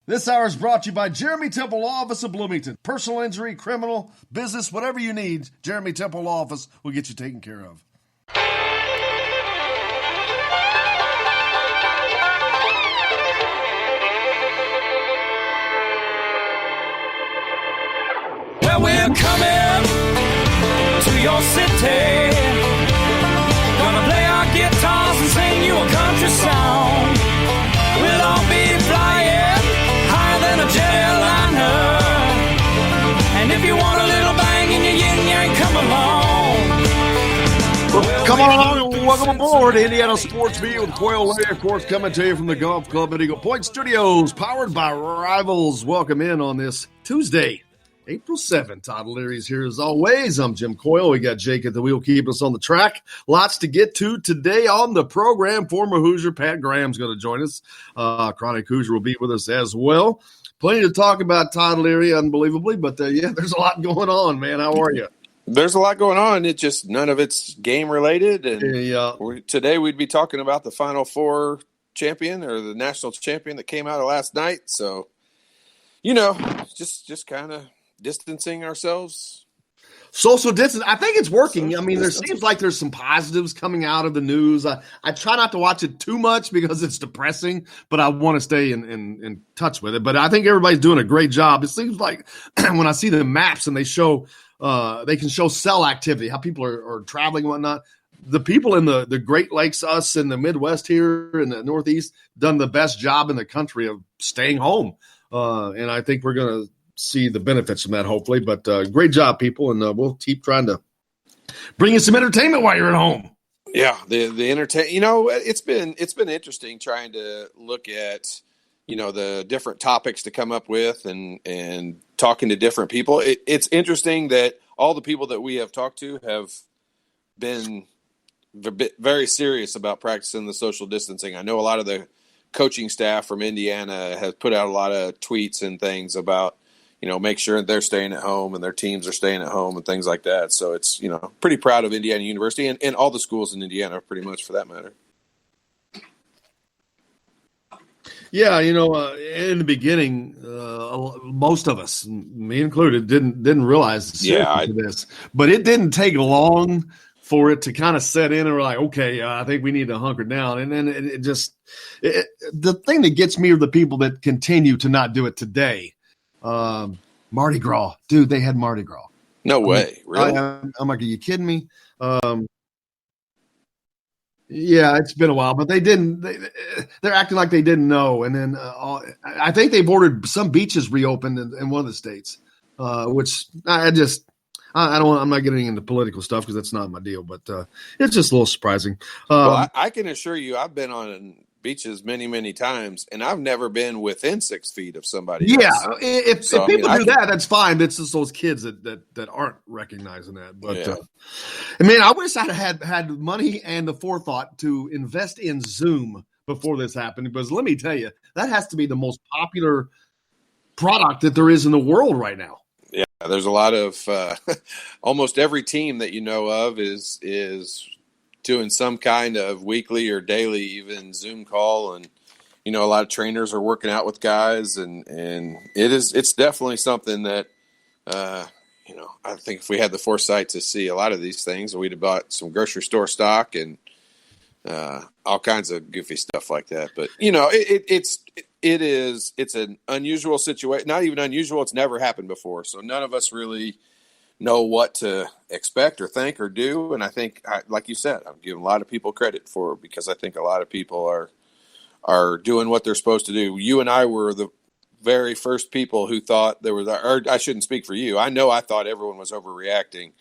This hour is brought to you by Jeremy Temple Law Office of Bloomington. Personal injury, criminal, business, whatever you need, Jeremy Temple Law Office will get you taken care of. Well, we're coming to your city. Gonna play our guitars and sing you a country song. We'll all be flying higher than a jetliner. And if you want a little bang in your yin-yang, come along. Come on along and welcome aboard Indiana Sports Beat with Quail Larry, of course, coming to you from the Golf Club at Eagle Point Studios, powered by Rivals. Welcome in on this Tuesday, April 7th. Todd Leary's here as always. I'm Jim Coyle. We got Jake at the wheel keeping us on the track. Lots to get to today on the program. Former Hoosier Pat Graham's going to join us. Chronic Hoosier will be with us as well. Plenty to talk about, Todd Leary, unbelievably. But, yeah, there's a lot going on, man. How are you? There's a lot going on. It just none of it's game related. And today we'd be talking about the Final Four champion or the national champion that came out of last night. So, just kind of distancing ourselves. Social distance. I think it's working. I mean, there seems like there's some positives coming out of the news. I try not to watch it too much because it's depressing, but I want to stay in touch with it. But I think everybody's doing a great job. It seems like when I see the maps and they can show cell activity, how people are traveling and whatnot. The people in the Great Lakes, us in the Midwest here in the Northeast, done the best job in the country of staying home. And I think we're going to see the benefits from that, hopefully. But great job, people, and we'll keep trying to bring you some entertainment while you're at home. Yeah, the entertain. It's been interesting trying to look at the different topics to come up with and talking to different people. It's interesting that all the people that we have talked to have been very serious about practicing the social distancing. I know a lot of the coaching staff from Indiana has put out a lot of tweets and things about make sure they're staying at home and their teams are staying at home and things like that. So it's, pretty proud of Indiana University and all the schools in Indiana pretty much for that matter. Yeah, in the beginning, most of us, me included, didn't realize the seriousness of this. But it didn't take long for it to kind of set in and we're like, okay, I think we need to hunker down. And then the thing that gets me are the people that continue to not do it today. Mardi Gras, dude, they had Mardi Gras. No way, really? I'm like, are you kidding me? Yeah, it's been a while, but they didn't. They're acting like they didn't know. And then I think they've ordered some beaches reopened in one of the states, which I don't. I'm not getting into political stuff because that's not my deal. But it's just a little surprising. Well, I can assure you, I've been on beaches many times, and I've never been within 6 feet of somebody else. Yeah, if people do that, that's fine. It's just those kids that aren't recognizing that. But I wish I had money and the forethought to invest in Zoom before this happened, because let me tell you, that has to be the most popular product that there is in the world right now. Yeah, there's a lot of almost every team that you know of is doing some kind of weekly or daily even Zoom call, and a lot of trainers are working out with guys, and it's definitely something that I think if we had the foresight to see a lot of these things, we'd have bought some grocery store stock and all kinds of goofy stuff like that. But it's an unusual situation. Not even unusual, it's never happened before, so none of us really know what to expect or think or do. And I think, like you said, I'm giving a lot of people credit for it, because I think a lot of people are doing what they're supposed to do. You and I were the very first people who thought there was, or I shouldn't speak for you. I know I thought everyone was overreacting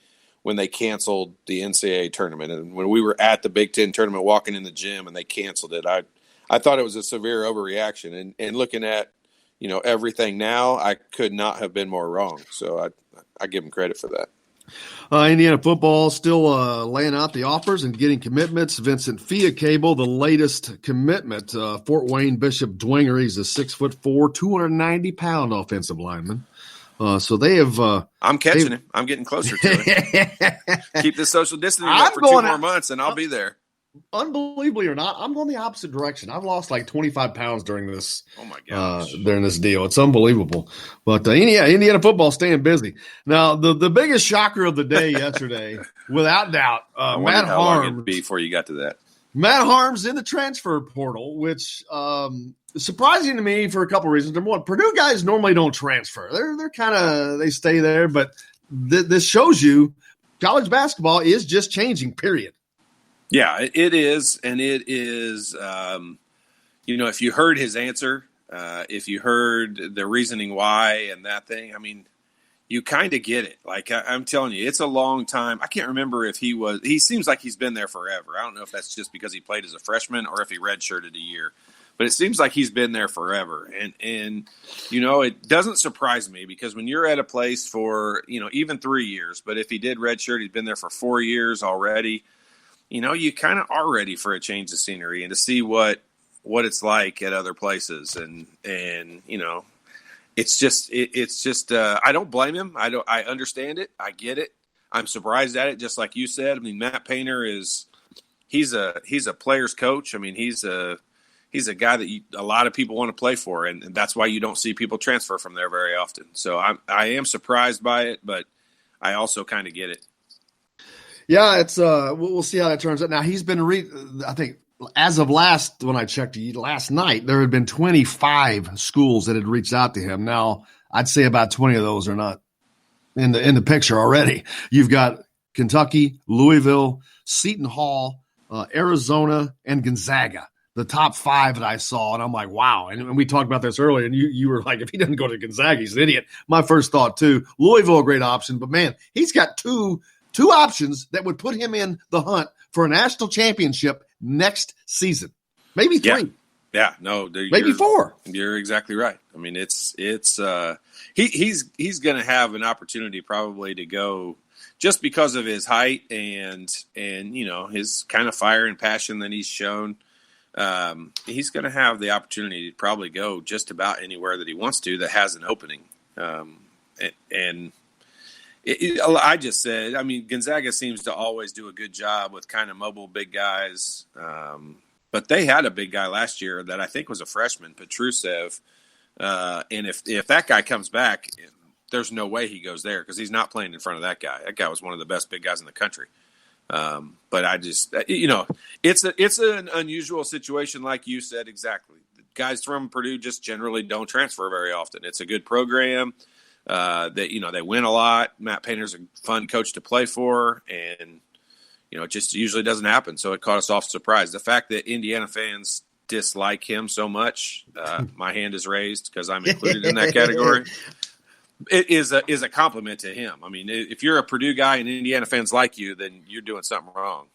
when they canceled the NCAA tournament. And when we were at the Big Ten tournament walking in the gym and they canceled it, I thought it was a severe overreaction. And looking at, everything now, I could not have been more wrong. So I give them credit for that. Indiana football still laying out the offers and getting commitments. Vincent Fiacable, the latest commitment. Fort Wayne Bishop Dwenger, he's a 6'4", 290-pound offensive lineman. So they have. I'm catching him. I'm getting closer to it. Keep this social distancing up for 2 more months, and I'll be there. unbelievably or not, I'm going the opposite direction. I've lost like 25 pounds during this. Oh my gosh! During this deal, it's unbelievable. But Indiana football staying busy. Now, the biggest shocker of the day yesterday, without doubt, Matt how long it'd Harms. be before you got to that. Matt Harms in the transfer portal, which is surprising to me for a couple of reasons. Number one, Purdue guys normally don't transfer. They're kind of they stay there, but this shows you college basketball is just changing. Period. Yeah, it is, and it is. If you heard his answer, if you heard the reasoning why and that thing, I mean, you kind of get it. Like I'm telling you, it's a long time. I can't remember if he seems like he's been there forever. I don't know if that's just because he played as a freshman or if he redshirted a year, but it seems like he's been there forever. And it doesn't surprise me because when you're at a place for, even 3 years, but if he did redshirt, he's been there for 4 years already. You kind of are ready for a change of scenery and to see what it's like at other places. And it's just I don't blame him. I understand it. I get it. I'm surprised at it. Just like you said, I mean, Matt Painter he's a player's coach. I mean, he's a guy that a lot of people want to play for. And that's why you don't see people transfer from there very often. So I am surprised by it, but I also kind of get it. Yeah, it's we'll see how that turns out. Now he's been I think as of when I checked last night, there had been 25 schools that had reached out to him. Now I'd say about 20 of those are not in the picture already. You've got Kentucky, Louisville, Seton Hall, Arizona, and Gonzaga. The top 5 that I saw, and I'm like, wow. And we talked about this earlier, and you were like, if he doesn't go to Gonzaga, he's an idiot. My first thought too. Louisville, a great option, but man, he's got two options that would put him in the hunt for a national championship next season, maybe 3. Yeah, no, maybe 4. You're exactly right. I mean, he's going to have an opportunity probably to go just because of his height and his kind of fire and passion that he's shown. He's going to have the opportunity to probably go just about anywhere that he wants to that has an opening. I just said, I mean, Gonzaga seems to always do a good job with kind of mobile big guys. But they had a big guy last year that I think was a freshman, Petrusev. And if that guy comes back, there's no way he goes there because he's not playing in front of that guy. That guy was one of the best big guys in the country. But I just, it's an unusual situation, like you said, exactly. Guys from Purdue just generally don't transfer very often. It's a good program. They win a lot. Matt Painter's a fun coach to play for, and it just usually doesn't happen. So it caught us off surprise. The fact that Indiana fans dislike him so much, my hand is raised because I'm included in that category. It is a compliment to him. I mean, if you're a Purdue guy and Indiana fans like you, then you're doing something wrong.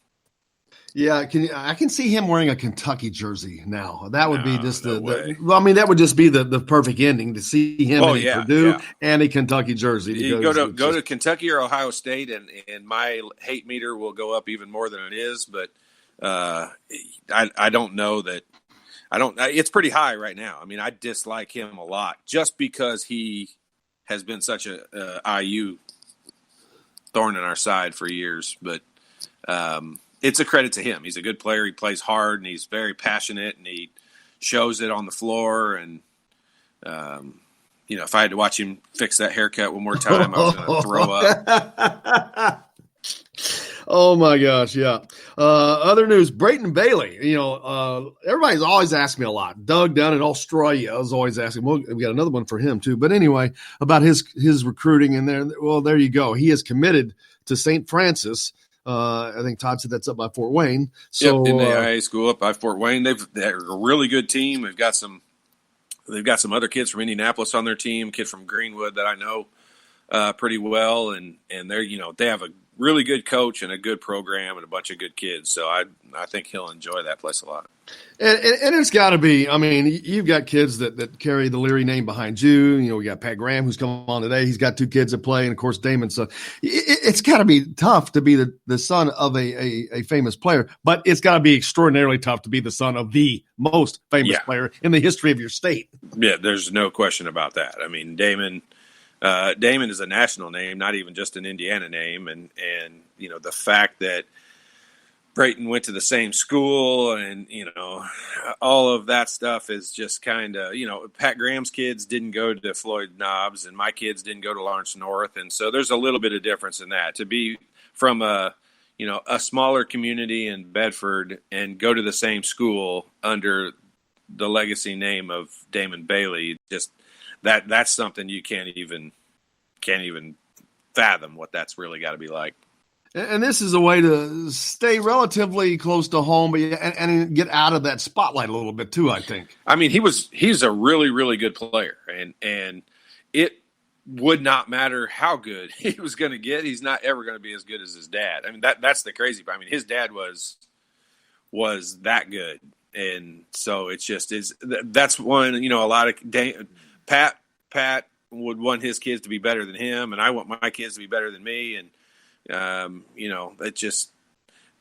Yeah, I can see him wearing a Kentucky jersey now. That would be just that would just be the perfect ending to see him in Purdue and a Kentucky jersey. You go to Kentucky or Ohio State, and my hate meter will go up even more than it is. But I don't know that. It's pretty high right now. I mean, I dislike him a lot just because he has been such a IU thorn in our side for years, but. It's a credit to him. He's a good player. He plays hard, and he's very passionate, and he shows it on the floor. And, if I had to watch him fix that haircut one more time, I was going to throw up. Oh, my gosh, yeah. Other news, Brayton Bailey. Everybody's always asked me a lot. Doug down in Australia is always asking. Well, we got another one for him, too. But anyway, about his recruiting in there. Well, there you go. He is committed to St. Francis. I think Todd said that's up by Fort Wayne. So in the IA school up by Fort Wayne, they're a really good team. They've got some other kids from Indianapolis on their team, kid from Greenwood that I know pretty well, and they have a really good coach and a good program and a bunch of good kids. So I think he'll enjoy that place a lot. And it's got to be. I mean, you've got kids that carry the Leary name behind you. We got Pat Graham who's come on today. He's got 2 kids that play, and of course Damon. So it's got to be tough to be the son of a famous player, but it's got to be extraordinarily tough to be the son of the most famous player in the history of your state. Yeah, there's no question about that. I mean, Damon is a national name, not even just an Indiana name, and the fact that Brayton went to the same school, and all of that stuff is just kind of Pat Graham's kids didn't go to Floyd Knobs, and my kids didn't go to Lawrence North, and so there's a little bit of difference in that. To be from a smaller community in Bedford and go to the same school under the legacy name of Damon Bailey, just that's something you can't even fathom what that's really got to be like. And this is a way to stay relatively close to home, but and get out of that spotlight a little bit too, I think. I mean, he's a really, really good player, and it would not matter how good he was going to get. He's not ever going to be as good as his dad. I mean, that's the crazy part. I mean, his dad was that good, and so it's just that's one. A lot of Pat would want his kids to be better than him, and I want my kids to be better than me, and it just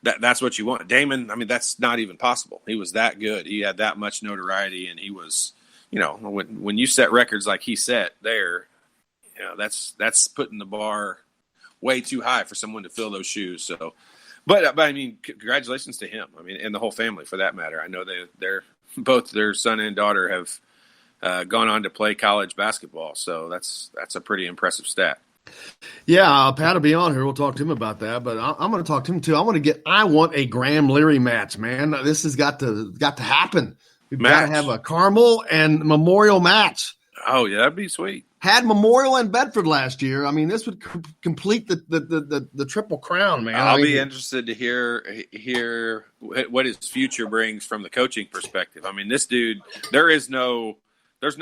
that's what you want. Damon, I mean, that's not even possible. He was that good. He had that much notoriety, and he was, when you set records like he set there, that's putting the bar way too high for someone to fill those shoes. So, but I mean, congratulations to him. I mean, and the whole family for that matter. I know they're both their son and daughter have gone on to play college basketball. So that's a pretty impressive stat. Yeah, Pat will be on here. We'll talk to him about that, but I'm going to talk to him too. I want a Graham Leary match, man. This has got to happen. We've got to have a Carmel and Memorial match. Oh yeah, that'd be sweet. Had Memorial and Bedford last year. I mean, this would complete the triple crown, man. I'll be interested to hear what his future brings from the coaching perspective. I mean, this dude, there's no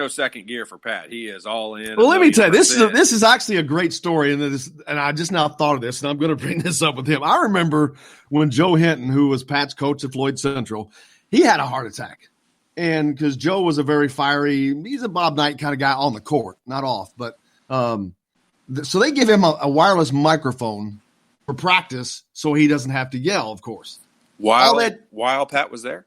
second gear for Pat. He is all in. Well, let me tell you, this is actually a great story, and I just now thought of this, and I'm going to bring this up with him. I remember when Joe Hinton, who was Pat's coach at Floyd Central, he had a heart attack, and because Joe was a very fiery, he's a Bob Knight kind of guy on the court, not off, but so they give him a wireless microphone for practice, so he doesn't have to yell, of course. While Pat was there.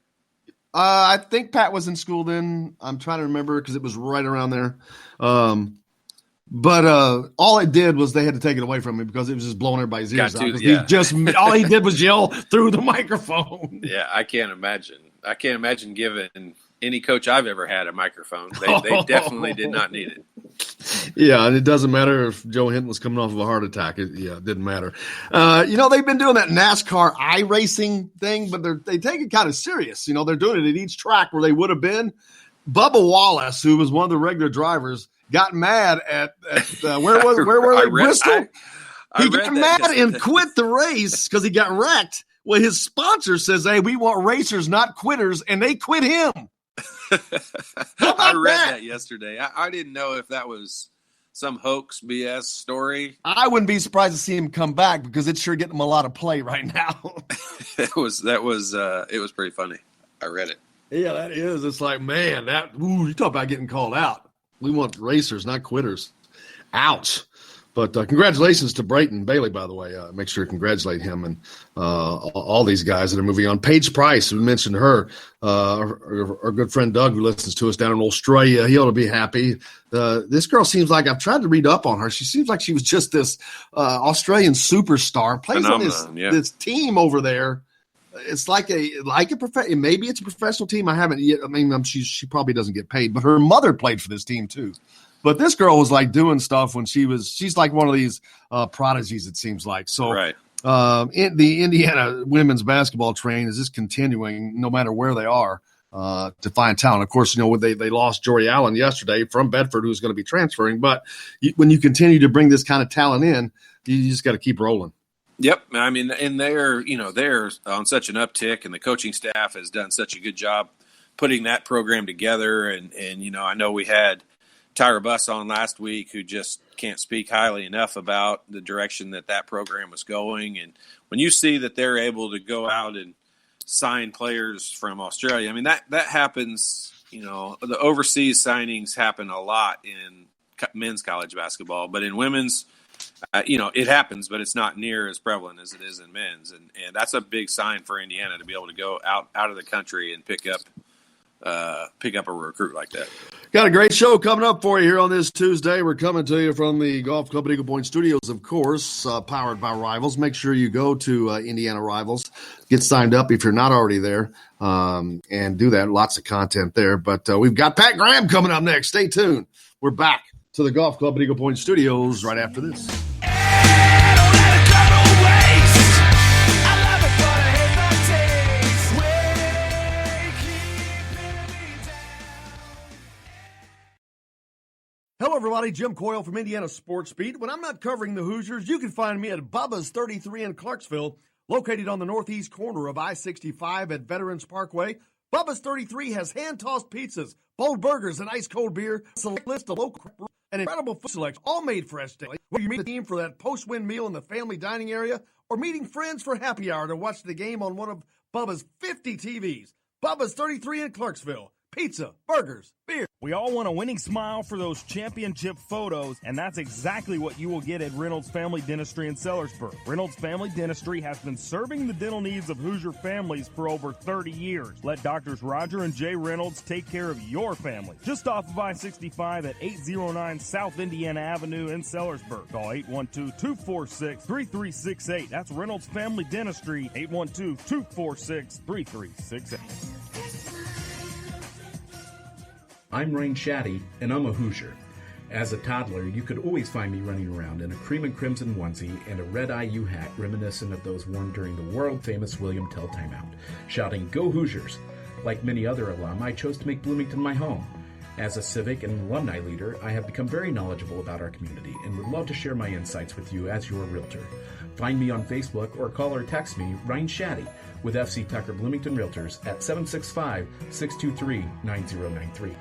I think Pat was in school then. I'm trying to remember because it was right around there. But all it did was they had to take it away from him because it was just blowing everybody's ears out. All he did was yell through the microphone. Yeah, I can't imagine giving any coach I've ever had a microphone. They definitely did not need it. Yeah, and it doesn't matter if Joe Hinton was coming off of a heart attack. It didn't matter. They've been doing that NASCAR iRacing thing, but they take it kind of serious. They're doing it at each track where they would have been. Bubba Wallace, who was one of the regular drivers, got mad at where were they? Bristol. He got mad and quit the race because he got wrecked. Well, his sponsor says, "Hey, we want racers, not quitters," and they quit him. I read that yesterday. I didn't know if that was some hoax BS story. I wouldn't be surprised to see him come back because it's sure getting him a lot of play right now. It was pretty funny. I read it. Yeah, that is. It's like, man, you talk about getting called out. We want racers, not quitters. Ouch. But congratulations to Brayton Bailey, by the way. Make sure to congratulate him and all these guys that are moving on. Paige Price, we mentioned her, our good friend Doug, who listens to us down in Australia. He ought to be happy. This girl seems like, I've tried to read up on her. She seems like she was just this Australian superstar. Plays on this team over there. It's maybe it's a professional team. I haven't yet. I mean, she probably doesn't get paid, but her mother played for this team too. But this girl was like doing stuff when she's like one of these prodigies, it seems like. So right. The Indiana women's basketball train is just continuing no matter where they are to find talent. Of course, they lost Jory Allen yesterday from Bedford, who's going to be transferring. But when you continue to bring this kind of talent in, you just got to keep rolling. Yep. I mean, and they're on such an uptick, and the coaching staff has done such a good job putting that program together. And I know we had Tyra Buss on last week, who just can't speak highly enough about the direction that program was going. And when you see that they're able to go out and sign players from Australia, I mean, that happens, the overseas signings happen a lot in men's college basketball, but in women's, it happens, but it's not near as prevalent as it is in men's. And that's a big sign for Indiana to be able to go out of the country and pick up pick up a recruit like that. Got a great show coming up for you here on this Tuesday. We're coming to you from the Golf Club at Eagle Point Studios, of course, powered by Rivals. Make sure you go to Indiana Rivals, get signed up if you're not already there, and do that. Lots of content there. But we've got Pat Graham coming up next. Stay tuned. We're back to the Golf Club at Eagle Point Studios right after this. Hello, everybody. Jim Coyle from Indiana Sports Beat. When I'm not covering the Hoosiers, you can find me at Bubba's 33 in Clarksville, located on the northeast corner of I-65 at Veterans Parkway. Bubba's 33 has hand-tossed pizzas, bold burgers, and ice-cold beer, a list of local and incredible food selections, all made fresh daily. Whether you meet the team for that post-win meal in the family dining area or meeting friends for happy hour to watch the game on one of Bubba's 50 TVs. Bubba's 33 in Clarksville. Pizza, burgers, beer. We all want a winning smile for those championship photos, and that's exactly what you will get at Reynolds Family Dentistry in Sellersburg. Reynolds Family Dentistry has been serving the dental needs of Hoosier families for over 30 years. Let Doctors Roger and Jay Reynolds take care of your family. Just off of I-65 at 809 South Indiana Avenue in Sellersburg. Call 812-246-3368. That's Reynolds Family Dentistry, 812-246-3368. I'm Ryan Shaddy, and I'm a Hoosier. As a toddler, you could always find me running around in a cream and crimson onesie and a red IU hat reminiscent of those worn during the world-famous William Tell timeout, shouting, "Go Hoosiers!" Like many other alum, I chose to make Bloomington my home. As a civic and alumni leader, I have become very knowledgeable about our community and would love to share my insights with you as your realtor. Find me on Facebook or call or text me, Ryan Shaddy, with FC Tucker Bloomington Realtors at 765-623-9093.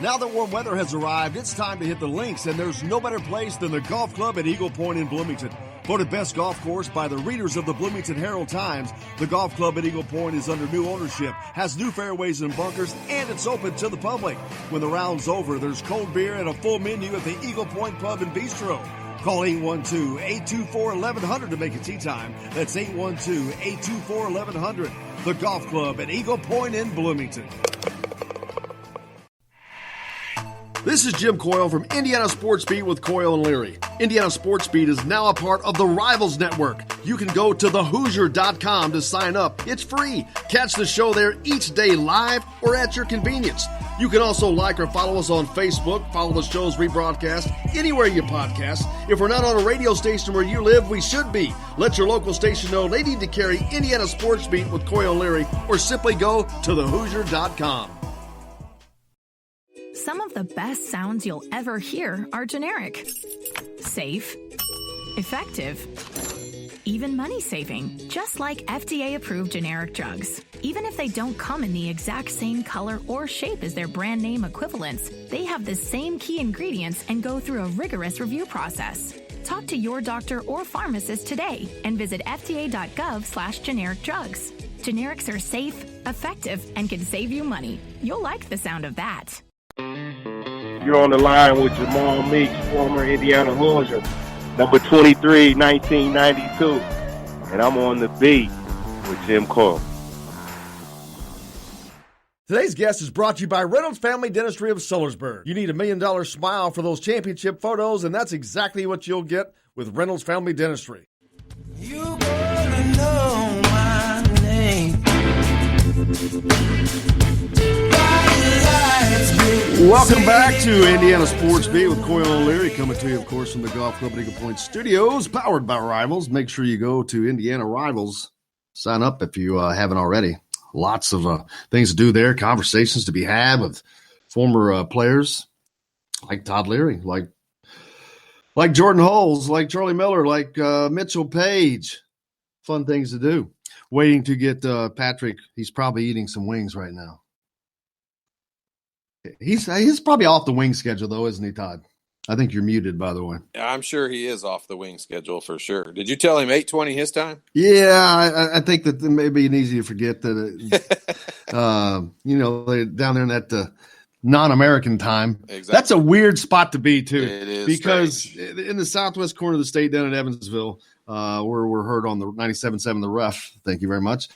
Now that warm weather has arrived, it's time to hit the links, and there's no better place than the Golf Club at Eagle Point in Bloomington. Voted best golf course by the readers of the Bloomington Herald-Times, the Golf Club at Eagle Point is under new ownership, has new fairways and bunkers, and it's open to the public. When the round's over, there's cold beer and a full menu at the Eagle Point Pub and Bistro. Call 812-824-1100 to make a tee time. That's 812-824-1100. The Golf Club at Eagle Point in Bloomington. This is Jim Coyle from Indiana Sports Beat with Coyle and Leary. Indiana Sports Beat is now a part of the Rivals Network. You can go to thehoosier.com to sign up. It's free. Catch the show there each day live or at your convenience. You can also like or follow us on Facebook, follow the show's rebroadcast anywhere you podcast. If we're not on a radio station where you live, we should be. Let your local station know they need to carry Indiana Sports Beat with Coyle and Leary, or simply go to thehoosier.com. Some of the best sounds you'll ever hear are generic, safe, effective, even money-saving, just like FDA-approved generic drugs. Even if they don't come in the exact same color or shape as their brand name equivalents, they have the same key ingredients and go through a rigorous review process. Talk to your doctor or pharmacist today and visit fda.gov/generic drugs. Generics are safe, effective, and can save you money. You'll like the sound of that. You're on the line with Jamal Meeks, former Indiana Hoosier, number 23, 1992. And I'm on the beat with Jim Coyle. Today's guest is brought to you by Reynolds Family Dentistry of Sellersburg. You need $1 million smile for those championship photos, and that's exactly what you'll get with Reynolds Family Dentistry. You gonna know my name. Welcome back to Indiana Sports Beat with Coyle and Leary, coming to you, of course, from the Golf Club at Eagle Point Studios, powered by Rivals. Make sure you go to Indiana Rivals. Sign up if you haven't already. Lots of things to do there, conversations to be had with former players like Todd Leary, like Jordan Holes, like Charlie Miller, like Mitchell Page. Fun things to do. Waiting to get Patrick. He's probably eating some wings right now. He's probably off the wing schedule, though, isn't he, Todd? I think you're muted, by the way. I'm sure he is off the wing schedule for sure. Did you tell him 8:20 his time? Yeah, I think that maybe it's easy to forget that, they're down there in that non-American time. Exactly. That's a weird spot to be too. It is because strange. in the southwest corner of the state down in Evansville, where we're heard on the 97.7 The Ref. Thank you very much.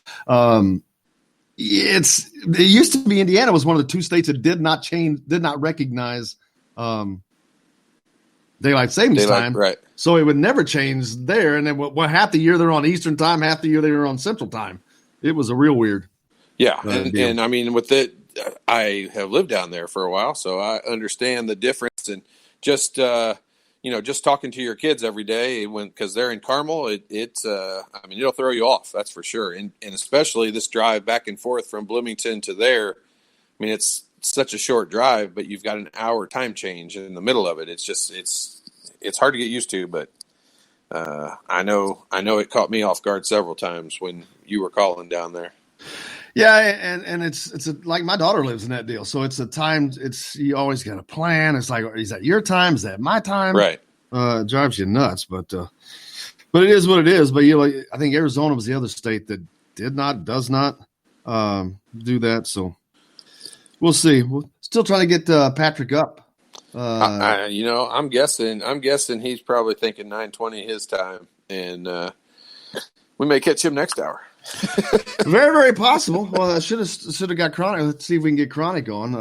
It used to be Indiana was one of the 2 states that did not recognize daylight savings time. Right. So it would never change there. And then half the year they're on Eastern time, half the year they're on Central time. It was a real weird. Yeah. And I mean, with it, I have lived down there for a while, so I understand the difference. And just, just talking to your kids every day because they're in Carmel, I mean, it'll throw you off. That's for sure. And especially this drive back and forth from Bloomington to there. I mean, it's such a short drive, but you've got an hour time change in the middle of it. It's just, it's hard to get used to, but I know it caught me off guard several times when you were calling down there. Yeah, and it's like my daughter lives in that deal, so it's a time. You always got a plan. It's like, is that your time? Is that my time? Right. It drives you nuts, but it is what it is. But I think Arizona was the other state that does not do that. So we'll see. We're still trying to get Patrick up. I'm guessing he's probably thinking 9:20 his time, and we may catch him next hour. Very, very possible. Well, I should have got Chronic. Let's see if we can get Chronic on.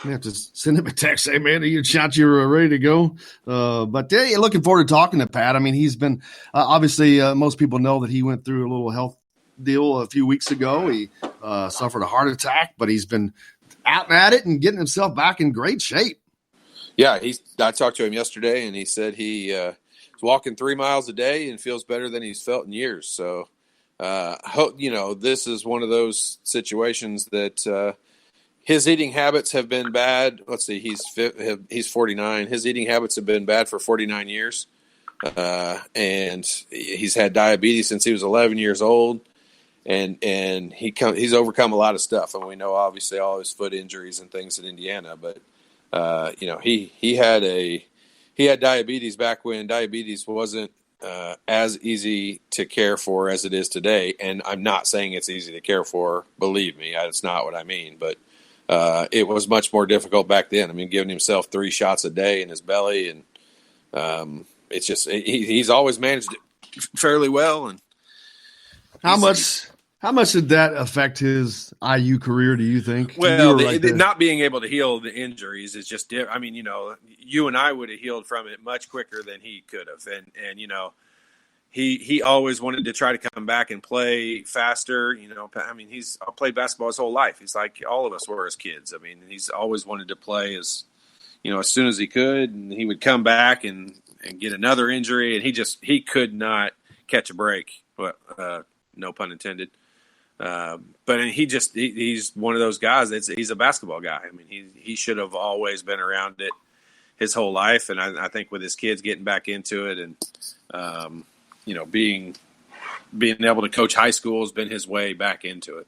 We have to send him a text. Hey, man, you shot, you're ready to go. But yeah, looking forward to talking to Pat. I mean, he's been obviously most people know that he went through a little health deal a few weeks ago. He suffered a heart attack, but he's been out at it and getting himself back in great shape. Yeah, I talked to him yesterday, and he said he is walking 3 miles a day and feels better than he's felt in years. So. This is one of those situations that his eating habits have been bad. Let's see, he's 49. His eating habits have been bad for 49 years, and he's had diabetes since he was 11 years old, and he's overcome a lot of stuff. And we know obviously all his foot injuries and things in Indiana, but he had diabetes back when diabetes wasn't as easy to care for as it is today. And I'm not saying it's easy to care for, believe me, that's not what I mean, but it was much more difficult back then. I mean, giving himself 3 shots a day in his belly, and it's just he's always managed it fairly well. And how much did that affect his IU career, do you think? Well, not being able to heal the injuries is just – I mean, you and I would have healed from it much quicker than he could have. And he always wanted to try to come back and play faster. I mean, he's played basketball his whole life. He's like all of us were as kids. I mean, he's always wanted to play as soon as he could. And he would come back and get another injury. And he could not catch a break, no pun intended. But he's one of those guys he's a basketball guy. I mean, he should have always been around it his whole life. And I think with his kids getting back into it and, being able to coach high school has been his way back into it.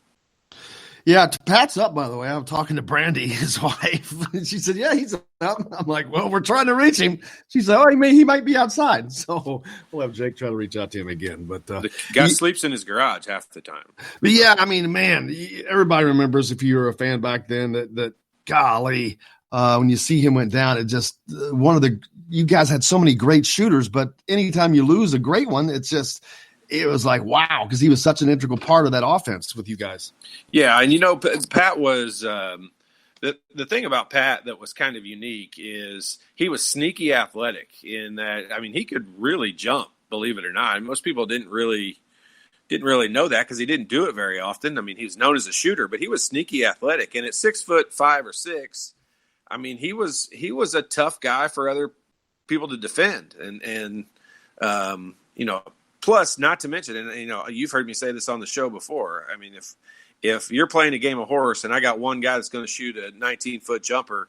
Yeah, Pat's up, by the way. I'm talking to Brandy, his wife. She said, yeah, he's up. I'm like, well, we're trying to reach him. She said, oh, he might be outside. So we'll have Jake try to reach out to him again. But the guy sleeps in his garage half the time. But yeah, I mean, man, everybody remembers, if you were a fan back then, that golly, when you see him went down, it just you guys had so many great shooters, but anytime you lose a great one, it was like, wow, because he was such an integral part of that offense with you guys. Yeah, and Pat was the thing about Pat that was kind of unique is he was sneaky athletic in that, I mean, he could really jump, believe it or not. And most people didn't really know that because he didn't do it very often. I mean, he was known as a shooter, but he was sneaky athletic. And at 6'5" or 6", I mean, he was a tough guy for other people to defend. And plus, not to mention, and you've heard me say this on the show before. I mean, if you're playing a game of horse and I got one guy that's going to shoot a 19-foot jumper,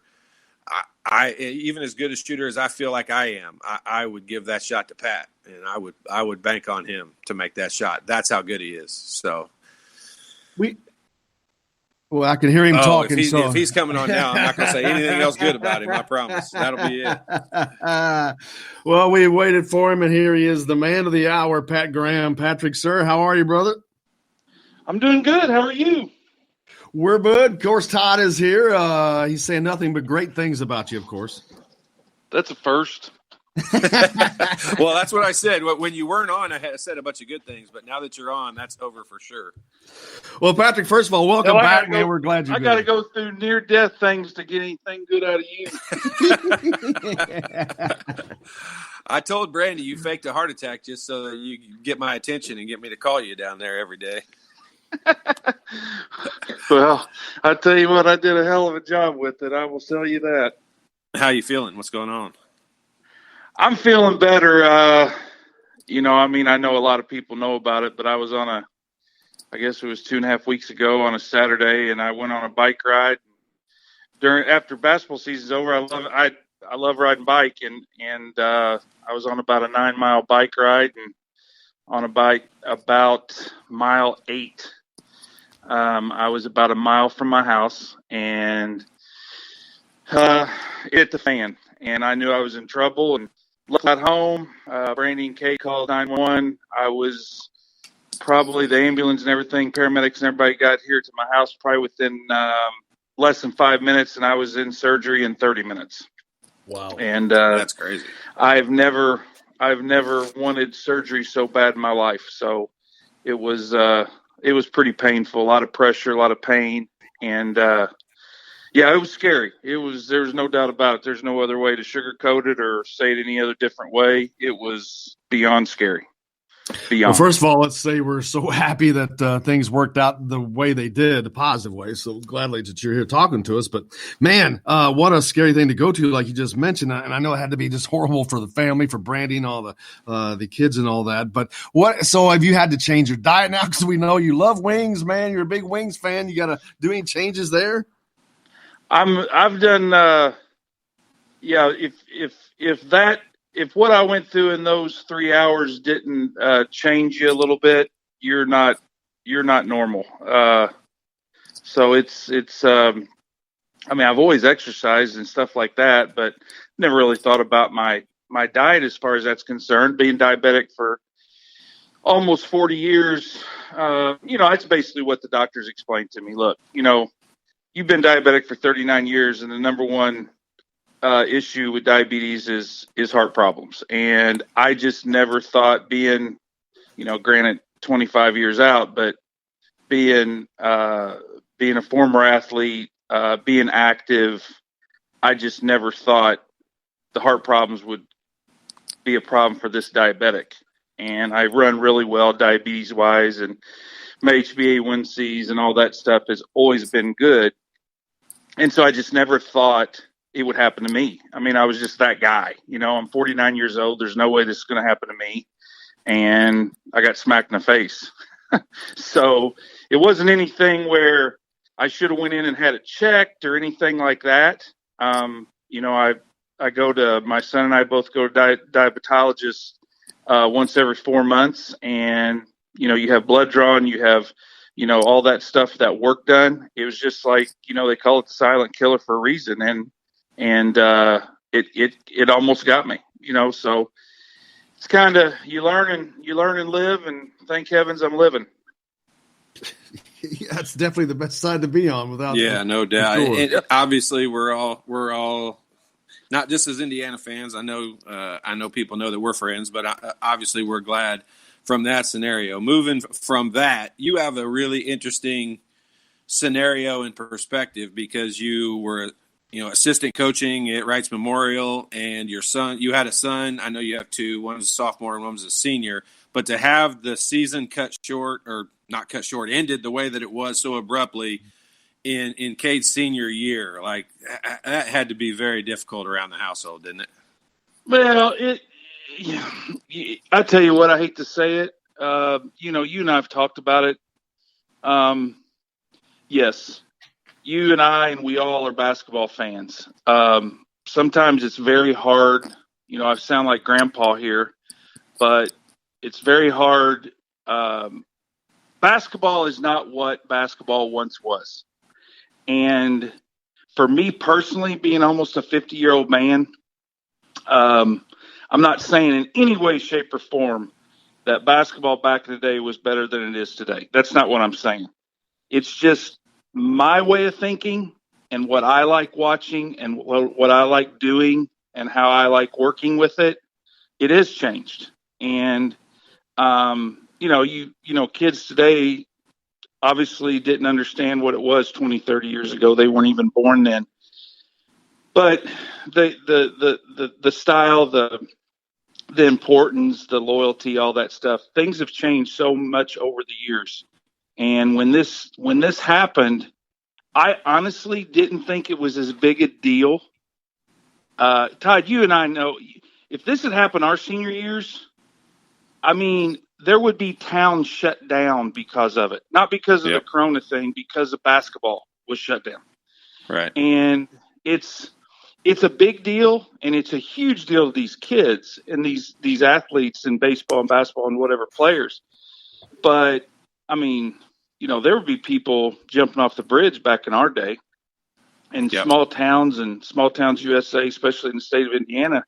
I even as good a shooter as I feel like I am, I would give that shot to Pat, and I would bank on him to make that shot. That's how good he is. So well, I can hear him talking. If he's coming on now, I'm not going to say anything else good about him. I promise. That'll be it. Well, we waited for him, and here he is, the man of the hour, Pat Graham. Patrick, sir, how are you, brother? I'm doing good. How are you? We're good. Of course, Todd is here. He's saying nothing but great things about you, of course. That's a first. Well, that's what I said. When you weren't on, I said a bunch of good things, but now that you're on, that's over for sure. Well, Patrick, first of all, welcome back, man. We're glad you're I got to go through near-death things to get anything good out of you. I told Brandy you faked a heart attack just so that you could get my attention and get me to call you down there every day. Well, I tell you what, I did a hell of a job with it. I will tell you that. How you feeling? What's going on? I'm feeling better. I know a lot of people know about it, but I was on I guess it was 2.5 weeks ago on a Saturday, and I went on a bike ride. After basketball season's over, I love riding bike, and I was on about a 9-mile bike ride, and on a bike about mile 8. I was about a mile from my house, and it hit the fan, and I knew I was in trouble. And got home. Brandy and Kate called 911. I was probably the ambulance and everything, paramedics and everybody got here to my house probably within less than 5 minutes, and I was in surgery in 30 minutes. Wow. And that's crazy. I've never wanted surgery so bad in my life. So it was pretty painful, a lot of pressure, a lot of pain. And, yeah, it was scary. There's no doubt about it. There's no other way to sugarcoat it or say it any other different way. It was beyond scary. Beyond. Well, first of all, let's say we're so happy that things worked out the way they did, the positive way. So gladly that you're here talking to us. But man, what a scary thing to go to, like you just mentioned. And I know it had to be just horrible for the family, for Brandy and all the kids and all that. But so have you had to change your diet now? Because we know you love wings, man. You're a big wings fan. You got to do any changes there? I've done. If what I went through in those 3 hours didn't change you a little bit, you're not normal. So it's I've always exercised and stuff like that, but never really thought about my diet as far as that's concerned. Being diabetic for almost 40 years, that's basically what the doctors explained to me. Look, you've been diabetic for 39 years, and the number one issue with diabetes is heart problems. And I just never thought being, granted 25 years out, but being a former athlete, being active, I just never thought the heart problems would be a problem for this diabetic. And I run really well diabetes wise, and my HbA1cs and all that stuff has always been good. And so I just never thought it would happen to me. I mean, I was just that guy. I'm 49 years old. There's no way this is going to happen to me. And I got smacked in the face. So it wasn't anything where I should have went in and had it checked or anything like that. I go to, my son and I both go to diabetologists once every 4 months. And, you have blood drawn, you have, all that stuff, that work done. It was just like, they call it the silent killer for a reason. And it almost got me, so it's kind of, you learn and live, and thank heavens I'm living. Yeah, that's definitely the best side to be on without. Yeah, no doubt. Sure. And obviously we're all not just as Indiana fans. I know people know that we're friends, but obviously we're glad from that scenario. Moving from that, you have a really interesting scenario and perspective because you were, assistant coaching at Wrights Memorial, and you had a son. I know you have two. One was a sophomore and one was a senior. But to have the season ended the way that it was so abruptly in Cade's senior year, like that had to be very difficult around the household, didn't it? Well, I tell you what, I hate to say it. You and I have talked about it. Yes. You and I and we all are basketball fans. Sometimes it's very hard. I sound like grandpa here, but it's very hard. Basketball is not what basketball once was. And for me personally, being almost a 50-year-old man, I'm not saying in any way, shape, or form that basketball back in the day was better than it is today. That's not what I'm saying. It's just my way of thinking and what I like watching and what I like doing and how I like working with it, it has changed. And, kids today obviously didn't understand what it was 20, 30 years ago. They weren't even born then. But the style, the importance, the loyalty, all that stuff, things have changed so much over the years. And when this happened, I honestly didn't think it was as big a deal. Todd, you and I know if this had happened our senior years, I mean, there would be towns shut down because of it. Not because of the Corona thing, because the basketball was shut down. Right. And it's a big deal, and it's a huge deal to these kids and these athletes in baseball and basketball and whatever players. But, I mean, there would be people jumping off the bridge back in our day in small towns USA, especially in the state of Indiana.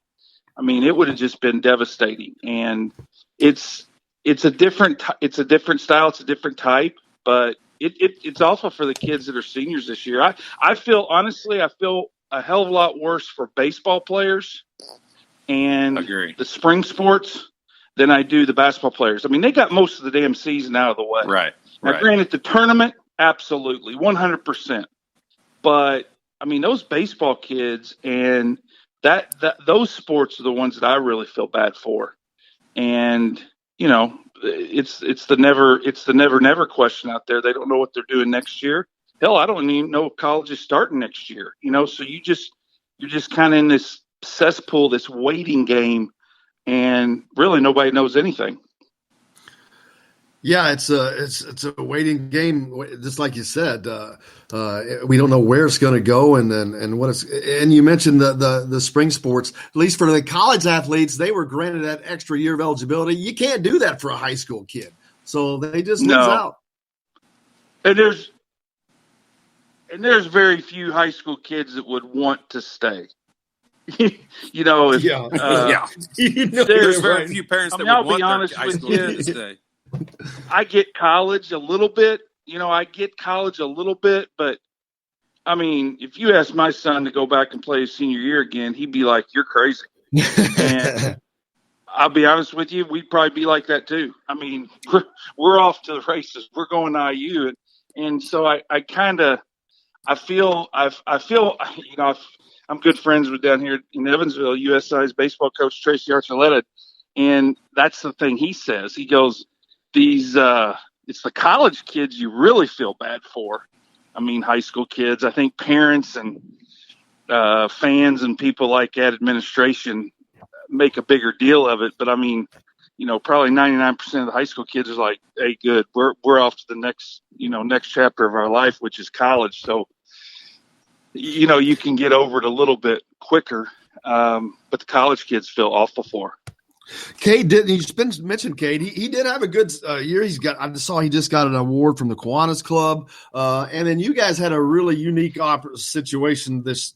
I mean, it would have just been devastating. And it's a different style. It's a different type, but it's awful for the kids that are seniors this year. I feel a hell of a lot worse for baseball players and the spring sports than I do the basketball players. I mean, they got most of the damn season out of the way. Right. Now, granted, the tournament, absolutely, 100%. But, I mean, those baseball kids and those sports are the ones that I really feel bad for. And, it's the never question out there. They don't know what they're doing next year. Hell, I don't even know if college is starting next year, so you're just kind of in this cesspool, this waiting game, and really nobody knows anything. Yeah, it's a waiting game, just like you said. We don't know where it's going to go, and what it's. And you mentioned the spring sports. At least for the college athletes, they were granted that extra year of eligibility. You can't do that for a high school kid, so they just lose out. And there's very few high school kids that would want to stay. There's very few parents that would want their high school kids to stay. I get college a little bit, but I mean, if you ask my son to go back and play his senior year again, he'd be like, "You're crazy." And I'll be honest with you, we'd probably be like that too. I mean, we're off to the races. We're going to IU, and so I feel I'm good friends with down here in Evansville, USI's baseball coach Tracy Archuleta, and that's the thing he says. He goes, it's the college kids you really feel bad for. I mean, high school kids. I think parents and fans and people like that, administration, make a bigger deal of it. But I mean, probably 99% of the high school kids are like, "Hey, good, we're off to the next chapter of our life, which is college." So, you can get over it a little bit quicker. But the college kids feel awful for. Cade mentioned Cade. He did have a good year. I saw he just got an award from the Kiwanis Club. And then you guys had a really unique situation this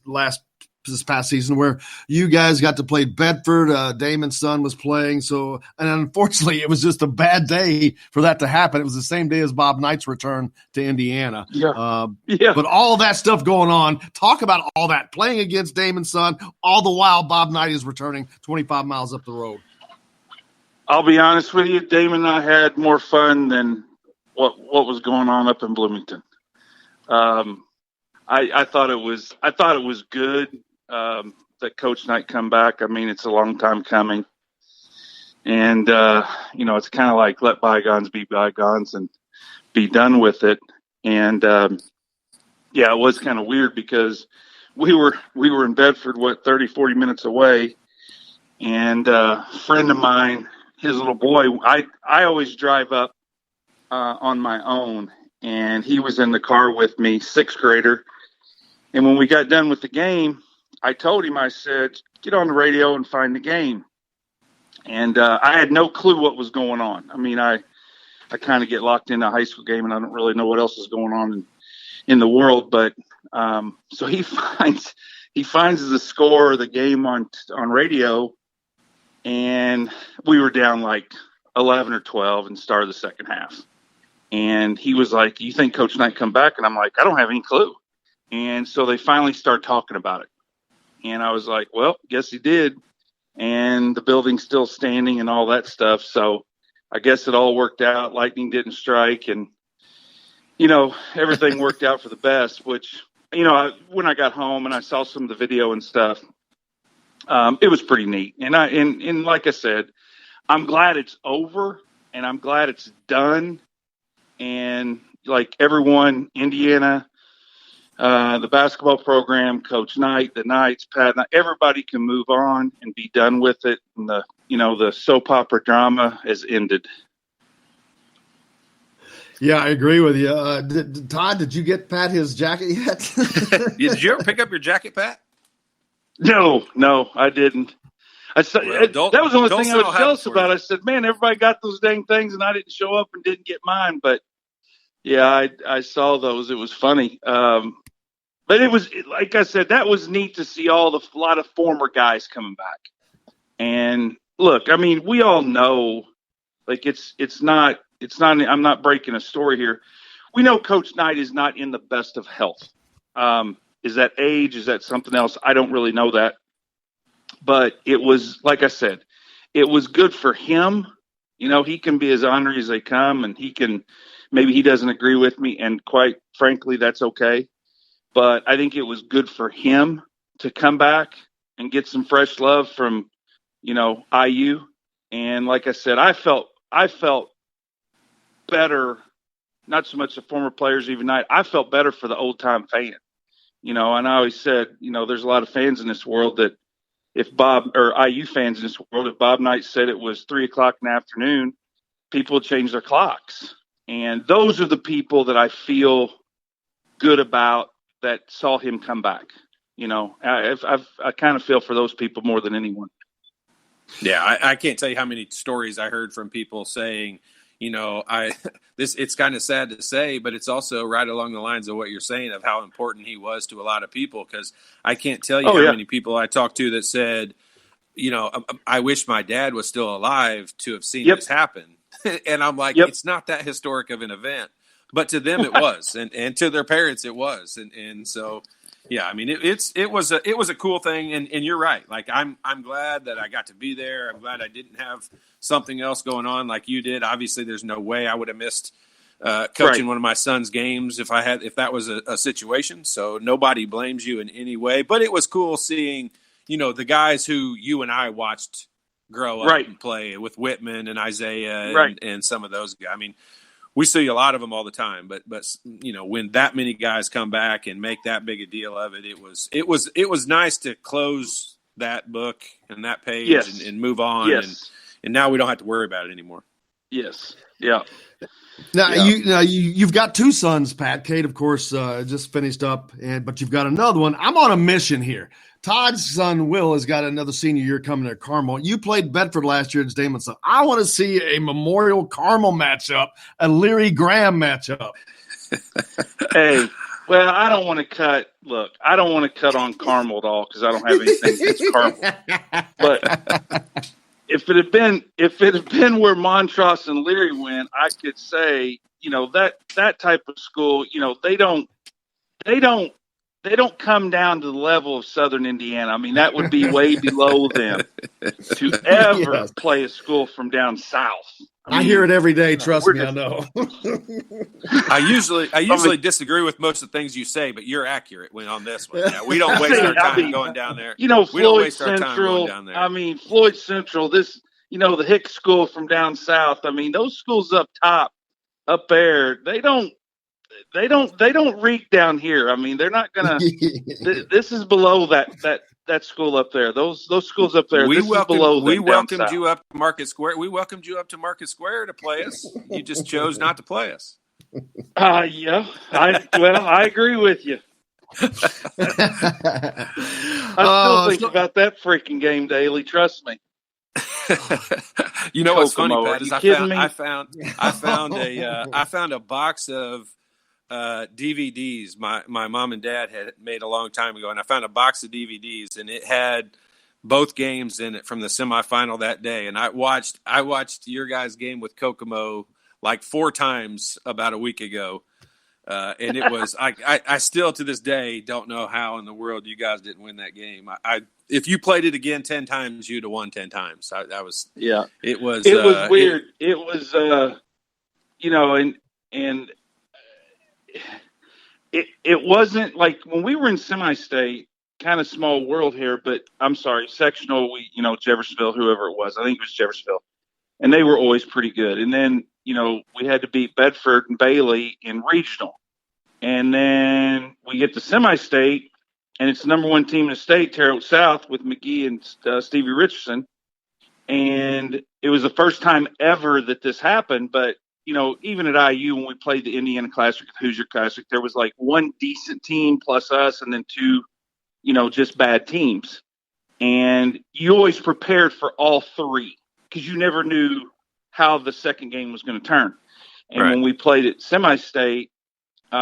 past season where you guys got to play Bedford. Damon's son was playing. So, and unfortunately it was just a bad day for that to happen. It was the same day as Bob Knight's return to Indiana. But all that stuff going on, talk about all that playing against Damon's son, all the while Bob Knight is returning 25 miles up the road. I'll be honest with you, Damon and I had more fun than what was going on up in Bloomington. I thought it was good that Coach Knight come back. I mean, it's a long time coming, and it's kind of like let bygones be bygones and be done with it. And it was kind of weird because we were in Bedford, 30, 40 minutes away, and a friend of mine, his little boy, I always drive up on my own, and he was in the car with me, sixth grader. And when we got done with the game, I told him, I said, "Get on the radio and find the game." And I had no clue what was going on. I mean, I kind of get locked in a high school game, and I don't really know what else is going on in the world. But so he finds the score of the game on radio. And we were down like 11 or 12 and started the second half. And he was like, "You think Coach Knight come back?" And I'm like, "I don't have any clue." And so they finally start talking about it. And I was like, "Well, guess he did." And the building's still standing and all that stuff. So I guess it all worked out. Lightning didn't strike, and everything worked out for the best. Which when I got home and I saw some of the video and stuff, it was pretty neat. And like I said, I'm glad it's over and I'm glad it's done. And like everyone, Indiana, the basketball program, Coach Knight, the Knights, Pat, everybody can move on and be done with it. And the soap opera drama has ended. Yeah, I agree with you. Todd, did you get Pat his jacket yet? Did you ever pick up your jacket, Pat? No, I didn't. That was the only thing I was jealous about. I said, man, everybody got those dang things, and I didn't show up and didn't get mine. But yeah, I saw those. It was funny. But it was, like I said, that was neat to see a lot of former guys coming back. And look, I mean, we all know, like it's not. I'm not breaking a story here. We know Coach Knight is not in the best of health. Is that age? Is that something else? I don't really know that. But it was, like I said, it was good for him. He can be as ornery as they come, and maybe he doesn't agree with me, and quite frankly, that's okay. But I think it was good for him to come back and get some fresh love from, IU. And like I said, I felt better, not so much the former players even night. I felt better for the old time fan. And I always said, there's a lot of fans in this world that if IU fans in this world, if Bob Knight said it was 3:00 in the afternoon, people would change their clocks. And those are the people that I feel good about that saw him come back. I kind of feel for those people more than anyone. Yeah, I can't tell you how many stories I heard from people saying, it's kind of sad to say, but it's also right along the lines of what you're saying of how important he was to a lot of people. Because I can't tell you how many people I talked to that said, I wish my dad was still alive to have seen this happen. And I'm like, it's not that historic of an event, but to them it was, and to their parents it was, and so. Yeah, I mean it was a cool thing, and you're right. Like I'm glad that I got to be there. I'm glad I didn't have something else going on like you did. Obviously, there's no way I would have missed coaching one of my son's games if that was a situation. So nobody blames you in any way. But it was cool seeing the guys who you and I watched grow up and play with Whitman and Isaiah and some of those guys. I mean. We see a lot of them all the time, but when that many guys come back and make that big a deal of it, it was nice to close that book and that page and move on, and now we don't have to worry about it anymore. Yes, yeah. Now you've got two sons, Pat. Kate, of course, just finished up, but you've got another one. I'm on a mission here. Todd's son, Will, has got another senior year coming at Carmel. You played Bedford last year at Damon, so I want to see a Memorial Carmel matchup, a Leary Graham matchup. Hey, well, I don't want to cut on Carmel at all because I don't have anything against Carmel. But if it had been where Montross and Leary went, I could say, that type of school, they don't come down to the level of Southern Indiana. I mean, that would be way below them to ever play a school from down south. I hear it every day. Trust me, I know. I usually disagree with most of the things you say, but you're accurate on this one. Yeah, we don't waste our time going down there. Floyd Central. I mean, Floyd Central. This, the Hicks School from down south. I mean, those schools up top, up there, they don't reek down here. I mean, they're not gonna. This is below that school up there. Those schools up there. We welcomed you up to Market Square. We welcomed you up to Market Square to play us. You just chose not to play us. Yeah. I agree with you. I still think about that freaking game daily. Trust me. What's funny, Pat, is I found a box of DVDs my mom and dad had made a long time ago, and I found a box of DVDs, and it had both games in it from the semifinal that day. And I watched your guys' game with Kokomo like 4 times about a week ago. And it was, I still to this day don't know how in the world you guys didn't win that game. If you played it again 10 times, you'd have won 10 times. It was weird. It was, and it wasn't like when we were in semi-state, kind of small world here, but I'm sorry, sectional, Jeffersonville, whoever it was, I think it was Jeffersonville, and they were always pretty good. And then, we had to beat Bedford and Bailey in regional. And then we get to semi-state, and it's the number 1 team in the state, Terre Haute South, with McGee and Stevie Richardson. And it was the first time ever that this happened. But, even at IU, when we played the Indiana Classic, the Hoosier Classic, there was like 1 decent team plus us and then 2, just bad teams. And you always prepared for all 3 because you never knew how the second game was going to turn. And when we played at semi-state, we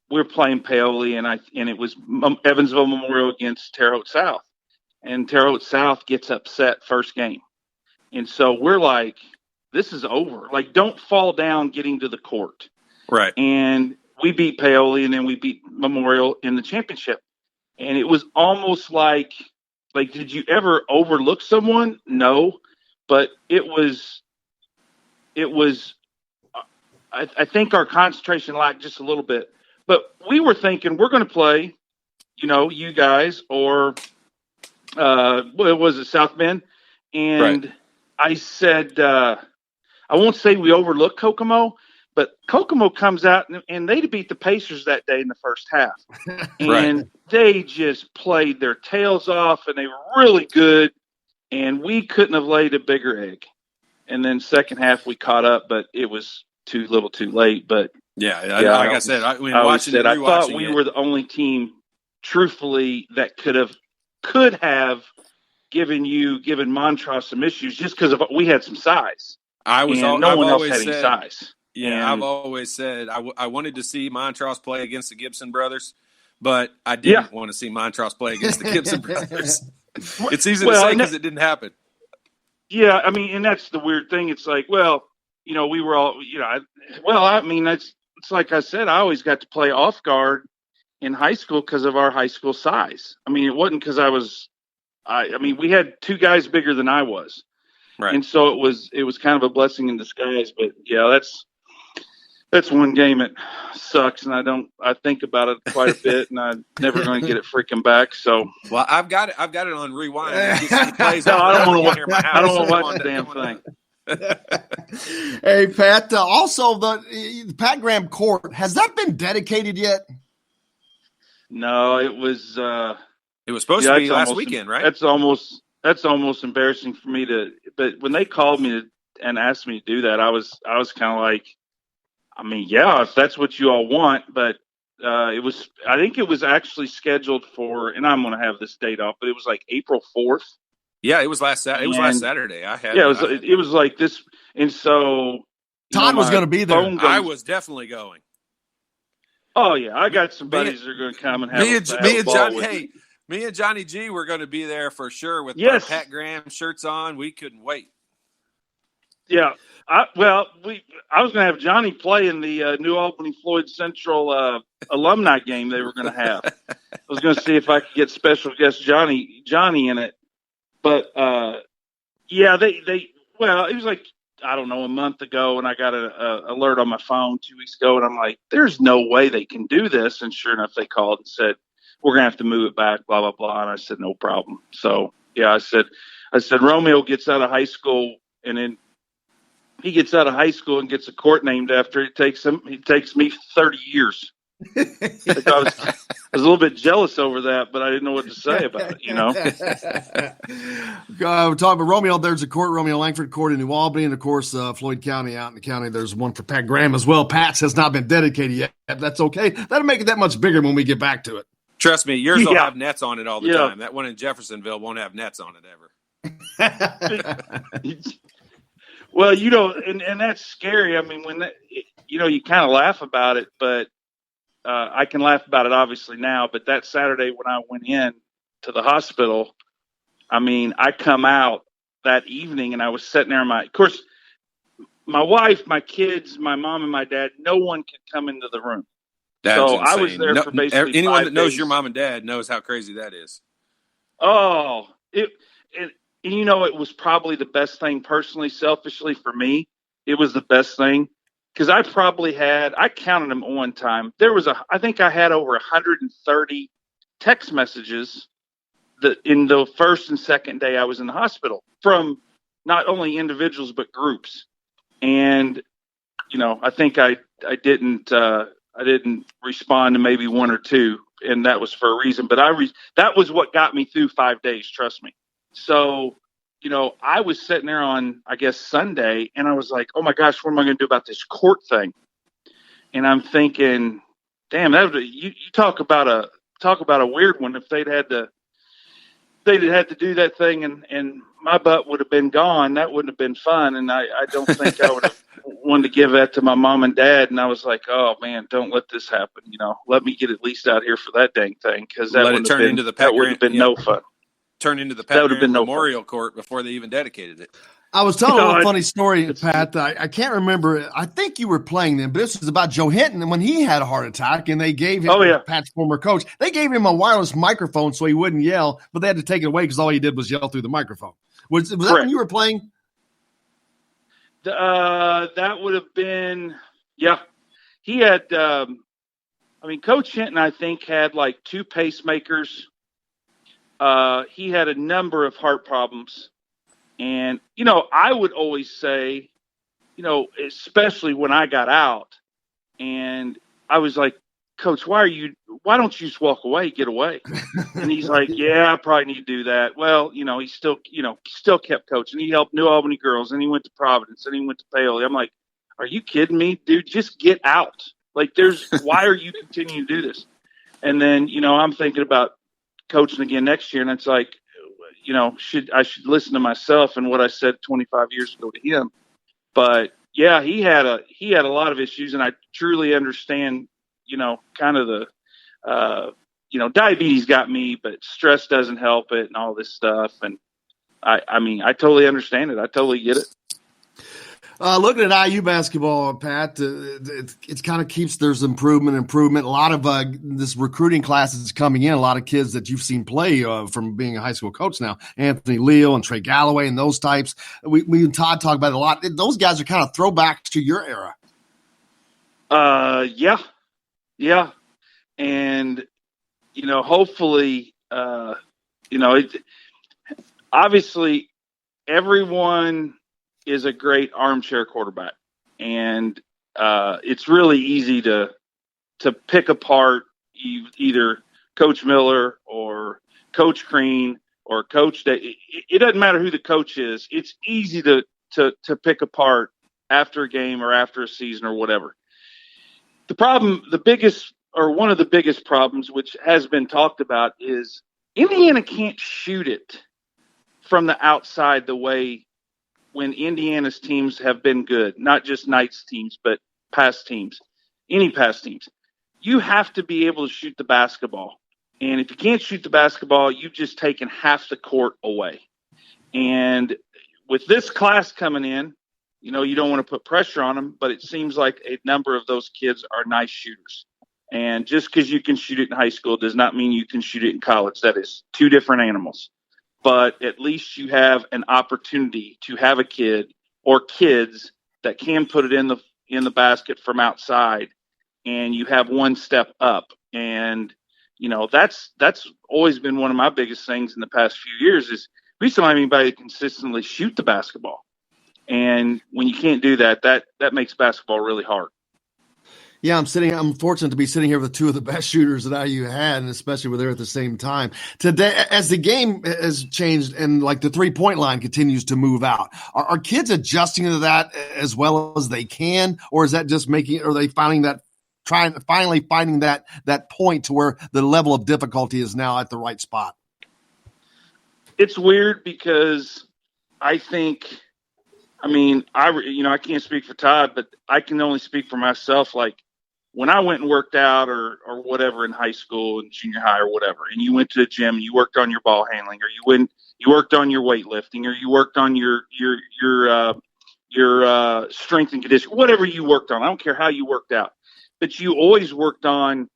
were playing Paoli, and it was Evansville Memorial against Terre Haute South. And Terre Haute South gets upset first game. And so we're like, this is over. Like, don't fall down getting to the court. Right. And we beat Paoli, and then we beat Memorial in the championship. And it was almost like, did you ever overlook someone? No. But it was I think our concentration lacked just a little bit. But we were thinking we're going to play, you guys, or what was it, South Bend? And I said, I won't say we overlooked Kokomo, but Kokomo comes out, and they beat the Pacers that day in the first half. And they just played their tails off, and they were really good, and we couldn't have laid a bigger egg. And then second half we caught up, but it was too little too late. But I said, I thought we were the only team, truthfully, that could have given Montrose some issues just because we had some size. No one else had any size. Yeah, and I've always said I wanted to see Montrose play against the Gibson brothers, but I didn't want to see Montrose play against the Gibson brothers. It's easy to say because it didn't happen. Yeah, I mean, and that's the weird thing. It's like, we were all, it's like I said, I always got to play off guard in high school because of our high school size. I mean, it wasn't because we had 2 guys bigger than I was. Right. And so it was kind of a blessing in disguise, but yeah, that's one game that sucks, and I think about it quite a bit, and I'm never going to get it freaking back. So, well, I've got it on rewind. I don't want to watch the damn thing. Hey, Pat. Also, the Pat Graham Court, has that been dedicated yet? No, it was. It was supposed to be last weekend, right? That's almost embarrassing for me to. But when they called me and asked me to do that, I was kind of like, I mean, yeah, if that's what you all want, but I think it was actually scheduled for, and I'm going to have this date off, but it was like April 4th. Yeah, it was last Saturday. It was like this, and so Todd was going to be there. I was definitely going. Oh yeah, I got some buddies that are going to come and have me and Johnny G were going to be there for sure with Pat Graham shirts on. We couldn't wait. Yeah. I was going to have Johnny play in the New Albany Floyd Central alumni game they were going to have. I was going to see if I could get special guest Johnny in it. But, it was like, I don't know, a month ago, and I got an alert on my phone 2 weeks ago, and I'm like, there's no way they can do this. And sure enough, they called and said, we're going to have to move it back, blah, blah, blah. And I said, no problem. So, yeah, I said, Romeo gets out of high school, and then he gets out of high school and gets a court named after it. It takes me 30 years. I was a little bit jealous over that, but I didn't know what to say about it, We're talking about Romeo. There's a court, Romeo Langford Court in New Albany, and of course, Floyd County out in the county. There's one for Pat Graham as well. Pat's has not been dedicated yet. That's okay. That'll make it that much bigger when we get back to it. Trust me, yours will have nets on it all the time. That one in Jeffersonville won't have nets on it ever. Well, and that's scary. I mean, when you kind of laugh about it, but I can laugh about it obviously now. But that Saturday when I went in to the hospital, I mean, I come out that evening and I was sitting there. Of course, my wife, my kids, my mom, and my dad, no one could come into the room. That's so insane. I was there for basically anyone 5 that knows days. your mom and dad knows how crazy that is. Oh, it it was probably the best thing personally, selfishly for me. It was the best thing because I counted them one time. I think I had over 130 text messages in the first and second day I was in the hospital from not only individuals but groups. And I think I didn't respond to maybe one or two, and that was for a reason. But that was what got me through 5 days. Trust me. So I was sitting there on, I guess, Sunday, and I was like, oh my gosh, what am I going to do about this court thing? And I'm thinking, damn, you talk about a weird one. If they'd had to do that thing and my butt would have been gone, that wouldn't have been fun. And I don't think I would have wanted to give that to my mom and dad. And I was like, oh man, don't let this happen. Let me get at least out here for that dang thing. Cause that would have been no fun. Turn into the Pat Grant Memorial Court before they even dedicated it. I was telling a funny story, Pat. I can't remember. I think you were playing then, but this was about Joe Hinton and when he had a heart attack and they gave him, Pat's former coach, they gave him a wireless microphone so he wouldn't yell, but they had to take it away because all he did was yell through the microphone. Was that when you were playing? That would have been, yeah. He had, Coach Hinton, I think, had like 2 pacemakers. He had a number of heart problems. And, I would always say, especially when I got out and I was like, Coach, why don't you just walk away, get away? And he's like, yeah, I probably need to do that. Well, he still kept coaching. He helped New Albany girls and he went to Providence and he went to Paoli. I'm like, are you kidding me, dude? Just get out. Like why are you continuing to do this? And then, I'm thinking about coaching again next year. And it's like, I should listen to myself and what I said 25 years ago to him. But yeah, he had a lot of issues, and I truly understand, kind of the, diabetes got me, but stress doesn't help it and all this stuff. And I totally understand it. I totally get it. Looking at IU basketball, Pat, it kind of keeps there's improvement. A lot of this recruiting class is coming in. A lot of kids that you've seen play from being a high school coach now, Anthony Leal and Trey Galloway and those types. We and Todd talk about it a lot. Those guys are kind of throwbacks to your era. Yeah. And, hopefully, obviously everyone is a great armchair quarterback, and it's really easy to pick apart either Coach Miller or Coach Crean or Coach Day. It doesn't matter who the coach is. It's easy to pick apart after a game or after a season or whatever. One of the biggest problems, which has been talked about, is Indiana can't shoot it from the outside the way when Indiana's teams have been good, not just Knights teams, but past teams, any past teams. You have to be able to shoot the basketball. And if you can't shoot the basketball, you've just taken half the court away. And with this class coming in, you don't want to put pressure on them, but it seems like a number of those kids are nice shooters. And just because you can shoot it in high school does not mean you can shoot it in college. That is 2 different animals. But at least you have an opportunity to have a kid or kids that can put it in the basket from outside, and you have one step up. And that's always been one of my biggest things in the past few years is we still don't have anybody to consistently shoot the basketball. And when you can't do that, that makes basketball really hard. Yeah, I'm fortunate to be sitting here with 2 of the best shooters that IU had, and especially when they're at the same time. Today, as the game has changed and like the 3-point line continues to move out, are kids adjusting to that as well as they can, or is that just are they finally finding that point to where the level of difficulty is now at the right spot? It's weird because I think, I can't speak for Todd, but I can only speak for myself. Like, when I went and worked out or whatever in high school and junior high or whatever, and you went to the gym and you worked on your ball handling, or you worked on your weightlifting, or you worked on your your strength and conditioning, whatever you worked on. I don't care how you worked out, but you always worked on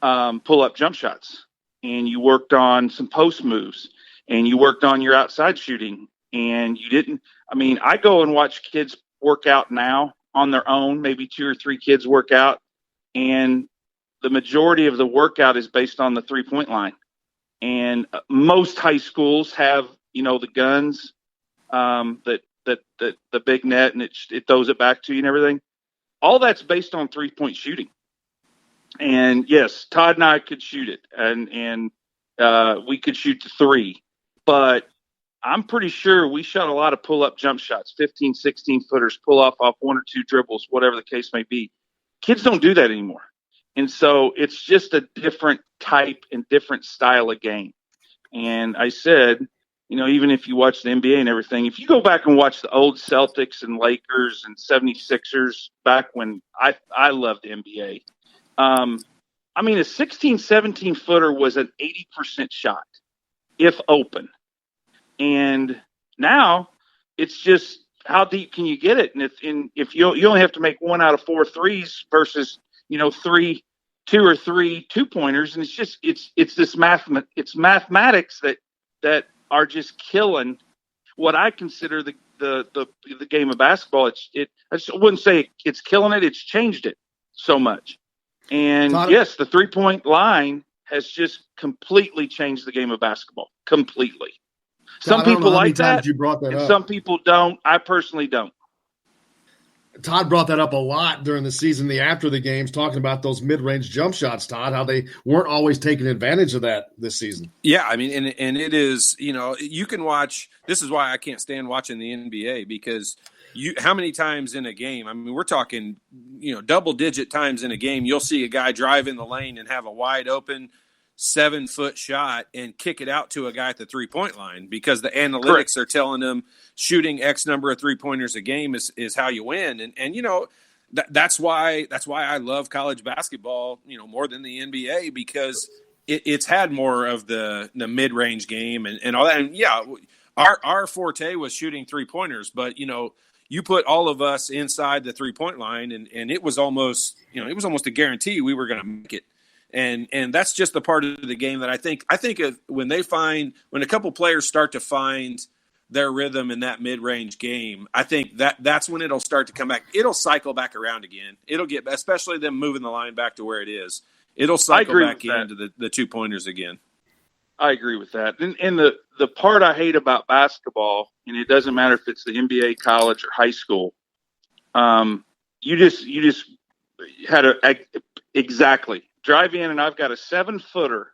pull-up jump shots, and you worked on some post moves, and you worked on your outside shooting, and you didn't. I mean, I go and watch kids work out now on their own, maybe 2 or 3 kids work out, and the majority of the workout is based on the 3-point line. And most high schools have, the guns that the big net, and it throws it back to you and everything. All that's based on 3-point shooting. And yes, Todd and I could shoot it, and we could shoot the 3, but I'm pretty sure we shot a lot of pull-up jump shots, 15, 16-footers, pull off 1 or 2 dribbles, whatever the case may be. Kids don't do that anymore. And so it's just a different type and different style of game. And I said, even if you watch the NBA and everything, if you go back and watch the old Celtics and Lakers and 76ers back when I loved the NBA, a 16, 17-footer was an 80% shot, if open. And now it's just how deep can you get it? And if you only have to make 1 out of 4 threes versus 2 or 3 2-pointers, and it's this mathematics that are just killing what I consider the game of basketball. I wouldn't say it's killing it; it's changed it so much. And yes, the 3-point line has just completely changed the game of basketball. Completely. Some people like that, and some people don't. I personally don't. Todd brought that up a lot during the season, after the games, talking about those mid-range jump shots, Todd, how they weren't always taking advantage of that this season. Yeah, and it is, you can watch – this is why I can't stand watching the NBA, because how many times in a game – we're talking, double-digit times in a game, you'll see a guy drive in the lane and have a wide-open 7-foot shot and kick it out to a guy at the 3-point line, because the analytics are telling them shooting X number of 3-pointers a game is how you win. And that's why I love college basketball, more than the NBA, because it's had more of the mid-range game and all that. And yeah, our forte was shooting 3-pointers, but you put all of us inside the 3-point line and it was almost a guarantee we were going to make it. And that's just the part of the game that I think of when a couple players start to find their rhythm in that mid-range game, I think that's when it'll start to come back. It'll cycle back around again. It'll get, especially them moving the line back to where it is. It'll cycle back into the 2-pointers again. I agree with that. And the part I hate about basketball, and it doesn't matter if it's the NBA, college, or high school, you just had exactly. Drive in, and I've got a 7-footer,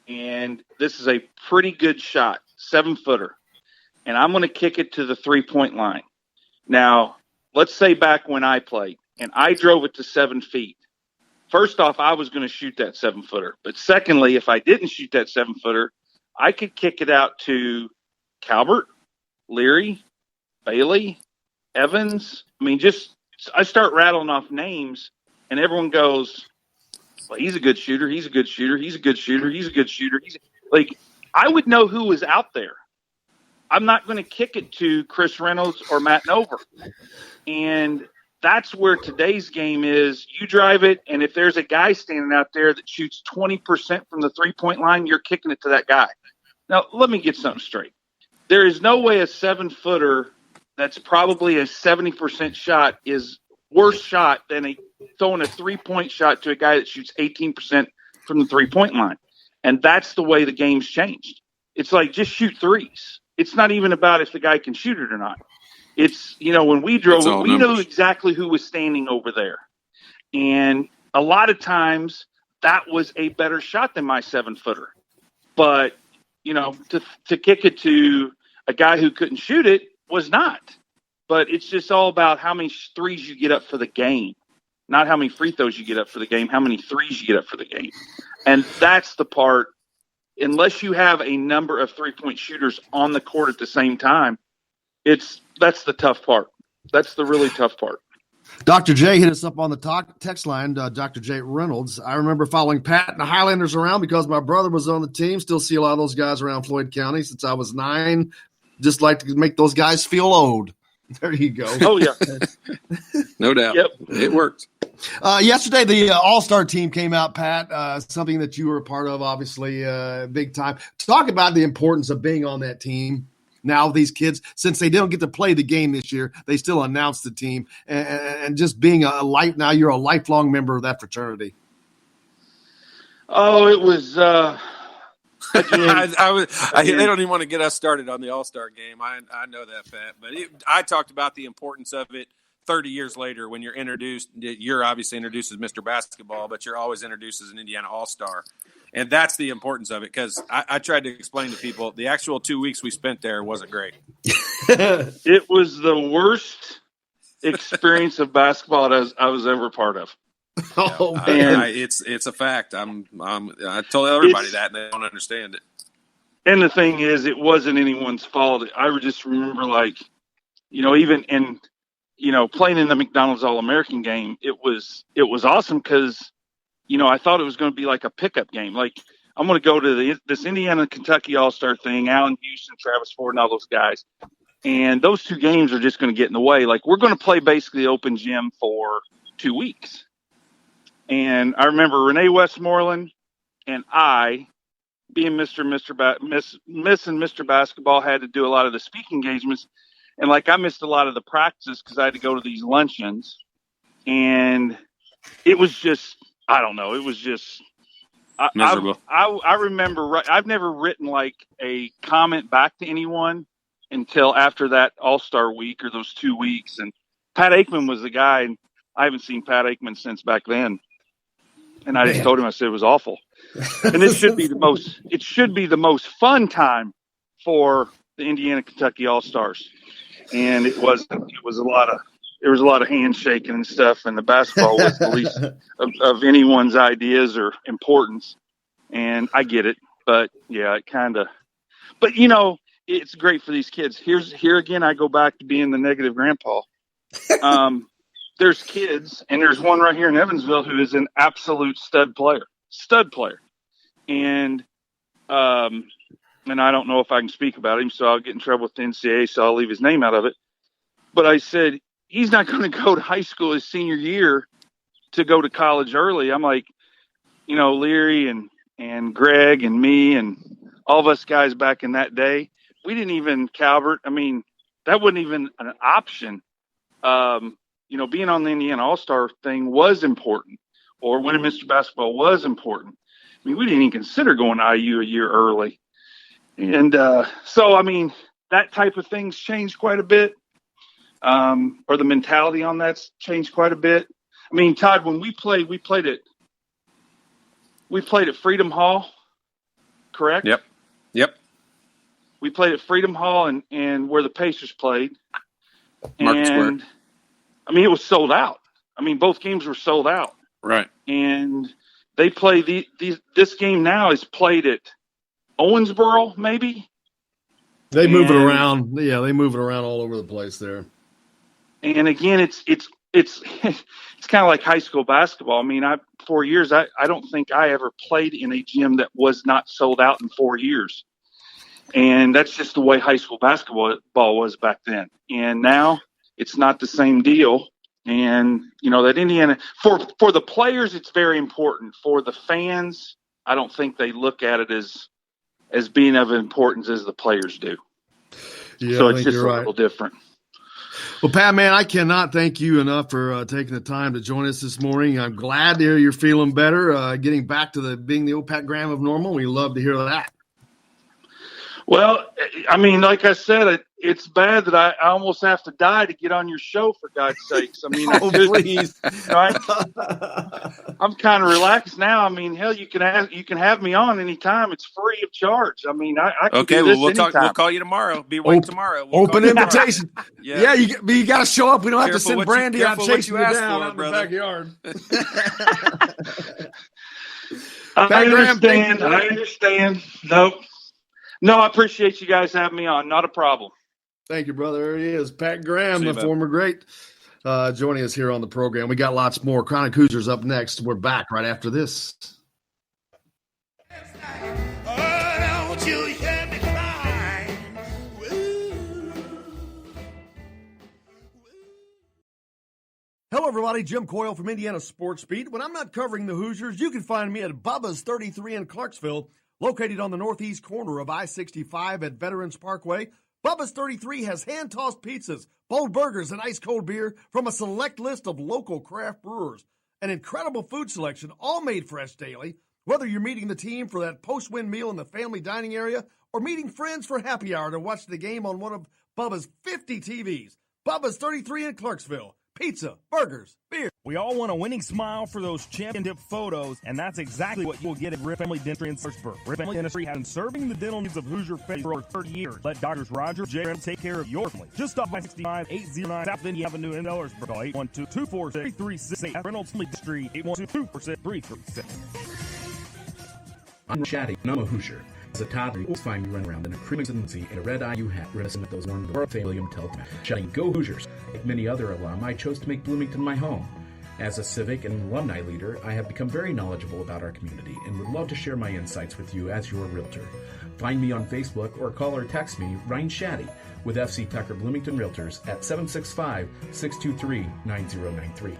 and this is a pretty good shot, 7-footer, and I'm going to kick it to the 3-point line. Now, let's say back when I played, and I drove it to 7 feet. First off, I was going to shoot that 7-footer, but secondly, if I didn't shoot that 7-footer, I could kick it out to Calvert, Leary, Bailey, Evans. I start rattling off names, and everyone goes, well, he's a good shooter. He's a good shooter. He's a good shooter. He's a good shooter. I would know who was out there. I'm not going to kick it to Chris Reynolds or Matt Nover. And that's where today's game is. You drive it, and if there's a guy standing out there that shoots 20% from the 3-point line, you're kicking it to that guy. Now, let me get something straight. There is no way a 7-footer that's probably a 70% shot is worse shot than throwing a 3-point shot to a guy that shoots 18% from the 3-point line. And that's the way the game's changed. It's like, just shoot threes. It's not even about if the guy can shoot it or not. It's, when we drove it, we knew exactly who was standing over there. And a lot of times that was a better shot than my 7-footer. But, to kick it to a guy who couldn't shoot it was not. But it's just all about how many threes you get up for the game. Not how many free throws you get up for the game, how many threes you get up for the game. And that's the part, unless you have a number of 3-point shooters on the court at the same time, that's the tough part. That's the really tough part. Dr. J hit us up on the text line, Dr. J Reynolds. I remember following Pat and the Highlanders around because my brother was on the team. Still see a lot of those guys around Floyd County since I was 9. Just like to make those guys feel old. There you go. Oh yeah, No doubt. Yep. It worked. Yesterday, the All-Star team came out, Pat, something that you were a part of, obviously, big time. Talk about the importance of being on that team. Now these kids, since they don't get to play the game this year, they still announce the team, and just being now you're a lifelong member of that fraternity. Oh, it was. They don't even want to get us started on the All-Star game. I know that, Pat. But I talked about the importance of it 30 years later when you're introduced. You're obviously introduced as Mr. Basketball, but you're always introduced as an Indiana All-Star. And that's the importance of it, because I tried to explain to people the actual 2 weeks we spent there wasn't great. It was the worst experience of basketball I was ever part of. Oh, man. It's a fact. I told everybody that, and they don't understand it. And the thing is, it wasn't anyone's fault. I just remember, even in, playing in the McDonald's All-American game, it was awesome because, I thought it was going to be like a pickup game. Like, I'm going to go to this Indiana-Kentucky All-Star thing, Allen Houston, Travis Ford, and all those guys. And those two games are just going to get in the way. Like, we're going to play basically open gym for 2 weeks. And I remember Renee Westmoreland and I, being Miss and Mr. Basketball, had to do a lot of the speaking engagements. And I missed a lot of the practices because I had to go to these luncheons. And it was just, I don't know. It was just miserable. I remember, I've never written a comment back to anyone until after that All-Star week or those 2 weeks. And Pat Aikman was the guy, and I haven't seen Pat Aikman since back then. And I just told him, I said, it was awful. And it should be the most fun time for the Indiana Kentucky All-Stars. And it wasn't. There was a lot of handshaking and stuff, and the basketball was the least of anyone's ideas or importance. And I get it, but yeah, it kind of. But it's great for these kids. Here again, I go back to being the negative grandpa. There's kids, and there's one right here in Evansville who is an absolute stud player. And I don't know if I can speak about him, so I'll get in trouble with the NCAA, so I'll leave his name out of it. But I said, he's not going to go to high school his senior year to go to college early. I'm like, Leary and Greg and me and all of us guys back in that day, we didn't even Calvert. I mean, that wasn't even an option. Being on the Indiana All-Star thing was important, or winning Mr. Basketball was important. I mean, we didn't even consider going to IU a year early. And so, I mean, that type of thing's changed quite a bit, or the mentality on that's changed quite a bit. I mean, Todd, when we played at Freedom Hall, correct? Yep. We played at Freedom Hall and where the Pacers played. Market Square. I mean, it was sold out. I mean, both games were sold out. Right. And they play this game now is played at Owensboro, maybe. They move it around. Yeah, they move it around all over the place there. And again, it's kind of like high school basketball. I mean, 4 years, I don't think I ever played in a gym that was not sold out in 4 years. And that's just the way high school basketball was back then. And now it's not the same deal. And, that Indiana, for the players, it's very important. For the fans, I don't think they look at it as being of importance as the players do. Yeah, so it's just a little different. Well, Pat, man, I cannot thank you enough for taking the time to join us this morning. I'm glad to hear you're feeling better, getting back to being the old Pat Graham of normal. We love to hear that. Well, I mean, like I said, it's bad that I almost have to die to get on your show, for God's sakes. I mean, please. I'm kind of relaxed now. I mean, hell, you can have me on anytime. It's free of charge. I mean, I can do this anytime. We'll call you tomorrow. Be waiting tomorrow. Open invitation. Yeah, you got to show up. We don't have to send Brandy out chasing you down out in the backyard. I understand. No, I appreciate you guys having me on. Not a problem. Thank you, brother. There he is, Pat Graham, the former great, joining us here on the program. We got lots more. Chronic Hoosiers up next. We're back right after this. Don't you hear me cry? everybody. Jim Coyle from Indiana Sports Beat. When I'm not covering the Hoosiers, you can find me at Bubba's 33 in Clarksville, located on the northeast corner of I-65 at Veterans Parkway. Bubba's 33 has hand-tossed pizzas, bold burgers, and ice-cold beer from a select list of local craft brewers. An incredible food selection, all made fresh daily. Whether you're meeting the team for that post-win meal in the family dining area or meeting friends for happy hour to watch the game on one of Bubba's 50 TVs. Bubba's 33 in Clarksville. Pizza, burgers, beer. We all want a winning smile for those championship photos, and that's exactly what you'll get at Rip Family Dentistry in Sellersburg. Rip Family Dentistry has been serving the dental needs of Hoosier families for over 30 years. Let Doctors Roger J. take care of your family. Just stop by 65-809 South Indy Avenue in Sellersburg. Call 812-246-3368. Reynolds Family Dentistry, 812-246-3336. I'm Shaddy, and I'm a Hoosier. As a toddler, you always find me running around in a crimson onesie and a red IU hat reminiscent of those worn the world famous William Tell shouting, "Go Hoosiers!" Like many other alum, I chose to make Bloomington my home. As a civic and alumni leader, I have become very knowledgeable about our community and would love to share my insights with you as your realtor. Find me on Facebook or call or text me, Ryan Shaddy, with FC Tucker Bloomington Realtors at 765-623-9093.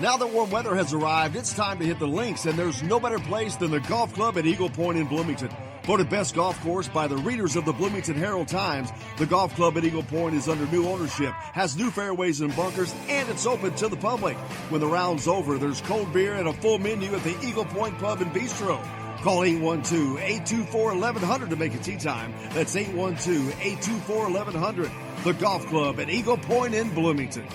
Now that warm weather has arrived, it's time to hit the links, and there's no better place than the golf club at Eagle Point in Bloomington. Voted best golf course by the readers of the Bloomington Herald-Times, the golf club at Eagle Point is under new ownership, has new fairways and bunkers, and it's open to the public. When the round's over, there's cold beer and a full menu at the Eagle Point Pub and Bistro. Call 812-824-1100 to make a tee time. That's 812-824-1100. The golf club at Eagle Point in Bloomington.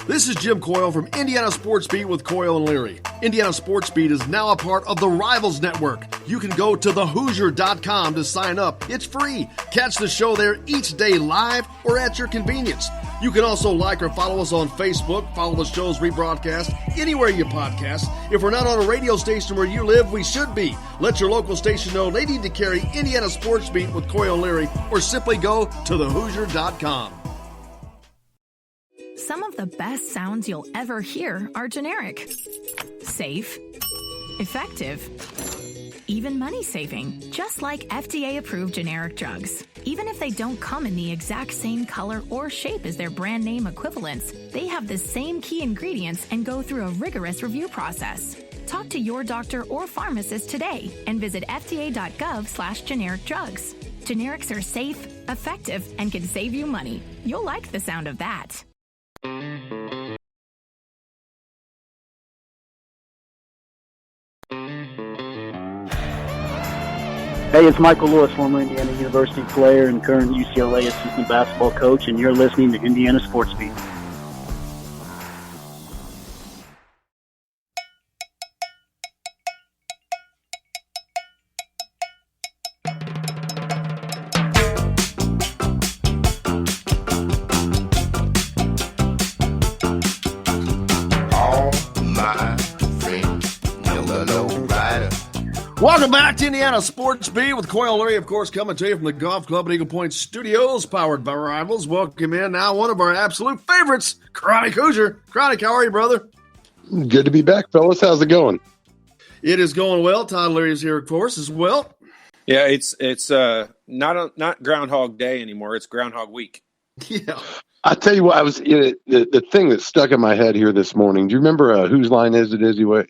This is Jim Coyle from Indiana Sports Beat with Coyle and Leary. Indiana Sports Beat is now a part of the Rivals Network. You can go to thehoosier.com to sign up. It's free. Catch the show there each day live or at your convenience. You can also like or follow us on Facebook, follow the show's rebroadcast anywhere you podcast. If we're not on a radio station where you live, we should be. Let your local station know they need to carry Indiana Sports Beat with Coyle and Leary, or simply go to thehoosier.com. Some of the best sounds you'll ever hear are generic, safe, effective, even money-saving, just like FDA-approved generic drugs. Even if they don't come in the exact same color or shape as their brand name equivalents, they have the same key ingredients and go through a rigorous review process. Talk to your doctor or pharmacist today and visit fda.gov/generic drugs. Generics are safe, effective, and can save you money. You'll like the sound of that. Hey, it's Michael Lewis, former Indiana University player and current UCLA assistant basketball coach, and you're listening to Indiana Sports Beat. Welcome back to Indiana Sports Beat with Coyle Leary, of course, coming to you from the Golf Club at Eagle Point Studios, powered by Rivals. Welcome in now one of our absolute favorites, Chronic Hoosier. Chronic, how are you, brother? Good to be back, fellas. How's it going? It is going well. Todd Leary is here, of course, as well. Yeah, it's not Groundhog Day anymore. It's Groundhog Week. Yeah. I tell you what, the thing that stuck in my head here this morning. Do you remember Whose Line Is It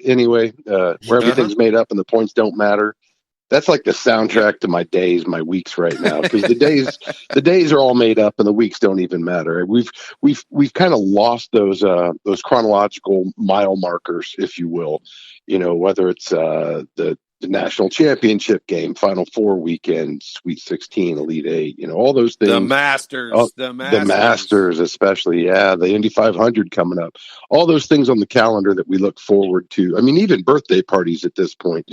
Anyway? Where everything's made up and the points don't matter. That's like the soundtrack to my days, my weeks right now, because the days are all made up and the weeks don't even matter. We've kind of lost those chronological mile markers, if you will. You know, whether it's the national championship game, Final Four weekend, Sweet 16, Elite 8, you know, all those things. The Masters, especially. Yeah. The Indy 500 coming up, all those things on the calendar that we look forward to. I mean, even birthday parties at this point.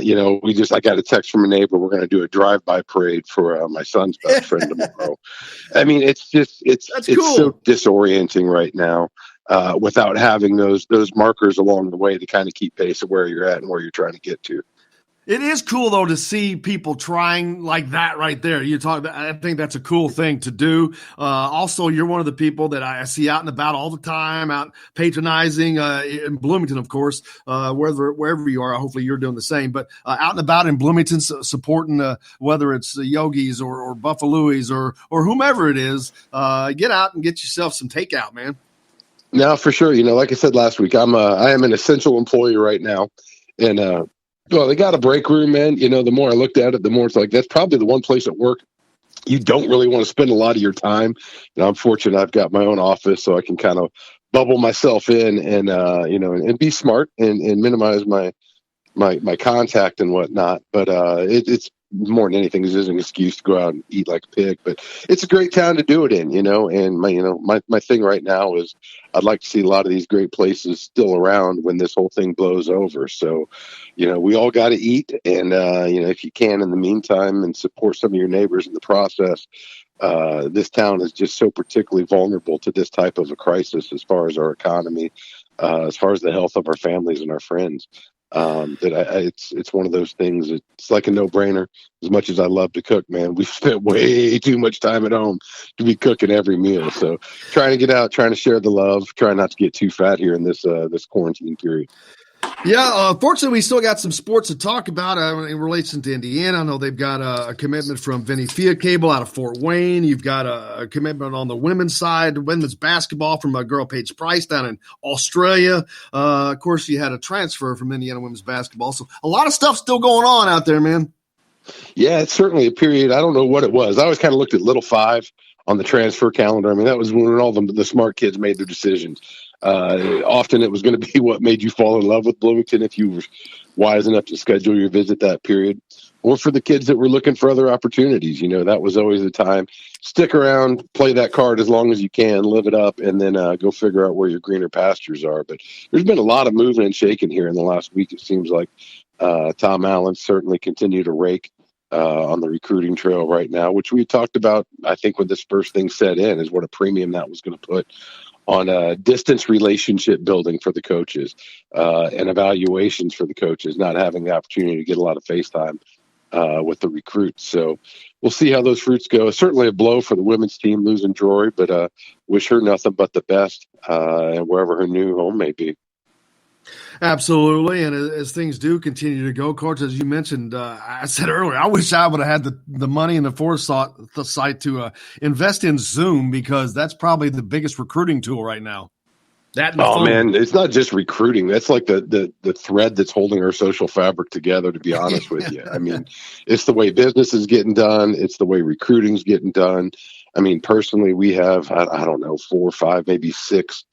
You know, I got a text from a neighbor. We're going to do a drive-by parade for my son's best friend tomorrow. I mean, it's cool. So disorienting right now. Without having those markers along the way to kind of keep pace of where you're at and where you're trying to get to. It is cool though to see people trying like that right there. I think that's a cool thing to do. Also, you're one of the people that I see out and about all the time, out patronizing in Bloomington, of course, wherever you are. Hopefully, you're doing the same. But out and about in Bloomington, supporting whether it's the Yogis or Buffaloes or whomever it is, get out and get yourself some takeout, man. No, for sure. Like I said last week, I am an essential employee right now, and well, they got a break room, man. The more I looked at it, the more it's like that's probably the one place at work you don't really want to spend a lot of your time. I'm fortunate I've got my own office, so I can kind of bubble myself in and and be smart and minimize my contact and whatnot. But it's more than anything, this is an excuse to go out and eat like a pig. But it's a great town to do it in, And my thing right now is I'd like to see a lot of these great places still around when this whole thing blows over. So, we all got to eat, and if you can in the meantime and support some of your neighbors in the process. This town is just so particularly vulnerable to this type of a crisis as far as our economy, as far as the health of our families and our friends. It's one of those things. It's like a no-brainer. As much as I love to cook, man, we've spent way too much time at home to be cooking every meal. So trying to get out, trying to share the love, trying not to get too fat here in this quarantine period. Yeah, fortunately, we still got some sports to talk about in relation to Indiana. I know they've got a commitment from Vinny Fiacable out of Fort Wayne. You've got a commitment on the women's side, women's basketball from a girl, Paige Price, down in Australia. Of course, you had a transfer from Indiana women's basketball. So a lot of stuff still going on out there, man. Yeah, it's certainly a period. I don't know what it was. I always kind of looked at Little Five on the transfer calendar. I mean, that was when all the smart kids made their decisions. Often it was going to be what made you fall in love with Bloomington if you were wise enough to schedule your visit that period, or for the kids that were looking for other opportunities. That was always the time. Stick around, play that card as long as you can, live it up, and then go figure out where your greener pastures are. But there's been a lot of moving and shaking here in the last week. It seems like Tom Allen certainly continued to rake on the recruiting trail right now, which we talked about, I think, when this first thing set in, is what a premium that was going to put on distance relationship building for the coaches and evaluations for the coaches, not having the opportunity to get a lot of FaceTime with the recruits. So we'll see how those fruits go. It's certainly a blow for the women's team losing Drury, but wish her nothing but the best and wherever her new home may be. Absolutely. And as things do continue to go, Coach, as you mentioned, I said earlier, I wish I would have had the money and the foresight to invest in Zoom, because that's probably the biggest recruiting tool right now. Man, it's not just recruiting. That's like the thread that's holding our social fabric together, to be honest with you. I mean, it's the way business is getting done. It's the way recruiting's getting done. I mean, personally, we have, I don't know, 4 or 5, maybe 6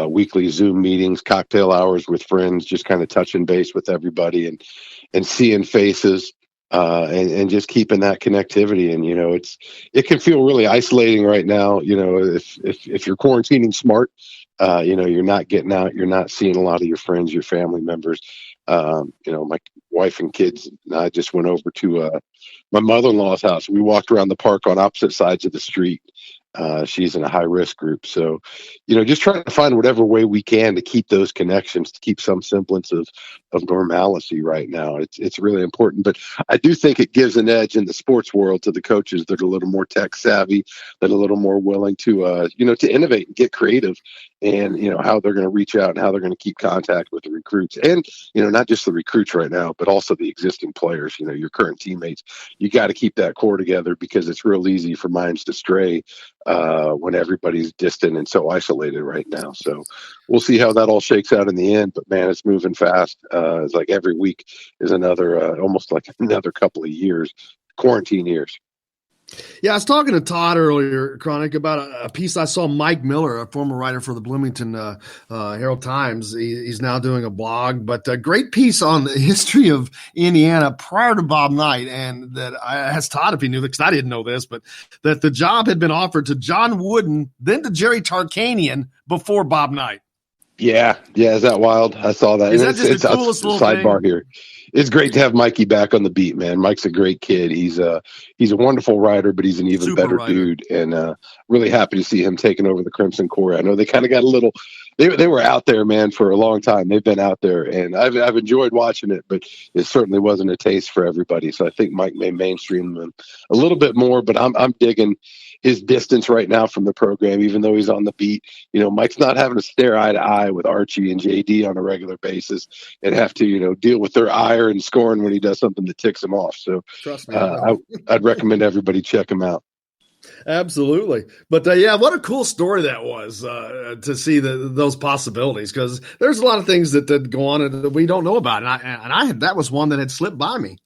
weekly Zoom meetings, cocktail hours with friends, just kind of touching base with everybody and seeing faces and just keeping that connectivity. And, it can feel really isolating right now. If you're quarantining smart, you're not getting out, you're not seeing a lot of your friends, your family members. My wife and kids and I just went over to my mother-in-law's house. We walked around the park on opposite sides of the street. She's in a high risk group. So, just trying to find whatever way we can to keep those connections, to keep some semblance of normalcy right now. It's really important. But I do think it gives an edge in the sports world to the coaches that are a little more tech savvy, that are a little more willing to, to innovate and get creative, and, how they're going to reach out and how they're going to keep contact with the recruits. And, not just the recruits right now, but also the existing players, your current teammates. You got to keep that core together, because it's real easy for minds to stray when everybody's distant and so isolated right now. So we'll see how that all shakes out in the end. But man, it's moving fast. It's like every week is another, almost like another couple of years, quarantine years. Yeah, I was talking to Todd earlier, Chronic, about a piece I saw. Mike Miller, a former writer for the Bloomington Herald Times, he's now doing a blog, but a great piece on the history of Indiana prior to Bob Knight. And that I asked Todd if he knew this, because I didn't know this, but that the job had been offered to John Wooden, then to Jerry Tarkanian before Bob Knight. Yeah. Is that wild? I saw that. Is that just the coolest little sidebar thing? Here? It's great to have Mikey back on the beat, man. Mike's a great kid. He's a wonderful writer, but he's an even better dude. And really happy to see him taking over the Crimson Core. I know they kind of got a little they were out there, man, for a long time. They've been out there, and I've enjoyed watching it, but it certainly wasn't a taste for everybody. So I think Mike may mainstream them a little bit more, but I'm digging his distance right now from the program, even though he's on the beat. Mike's not having to stare eye to eye with Archie and JD on a regular basis and have to, deal with their ire and scorn when he does something that ticks him off. So trust me, I'd recommend everybody check him out. Absolutely. But yeah, what a cool story that was to see those possibilities, because there's a lot of things that go on that we don't know about. And that was one that had slipped by me.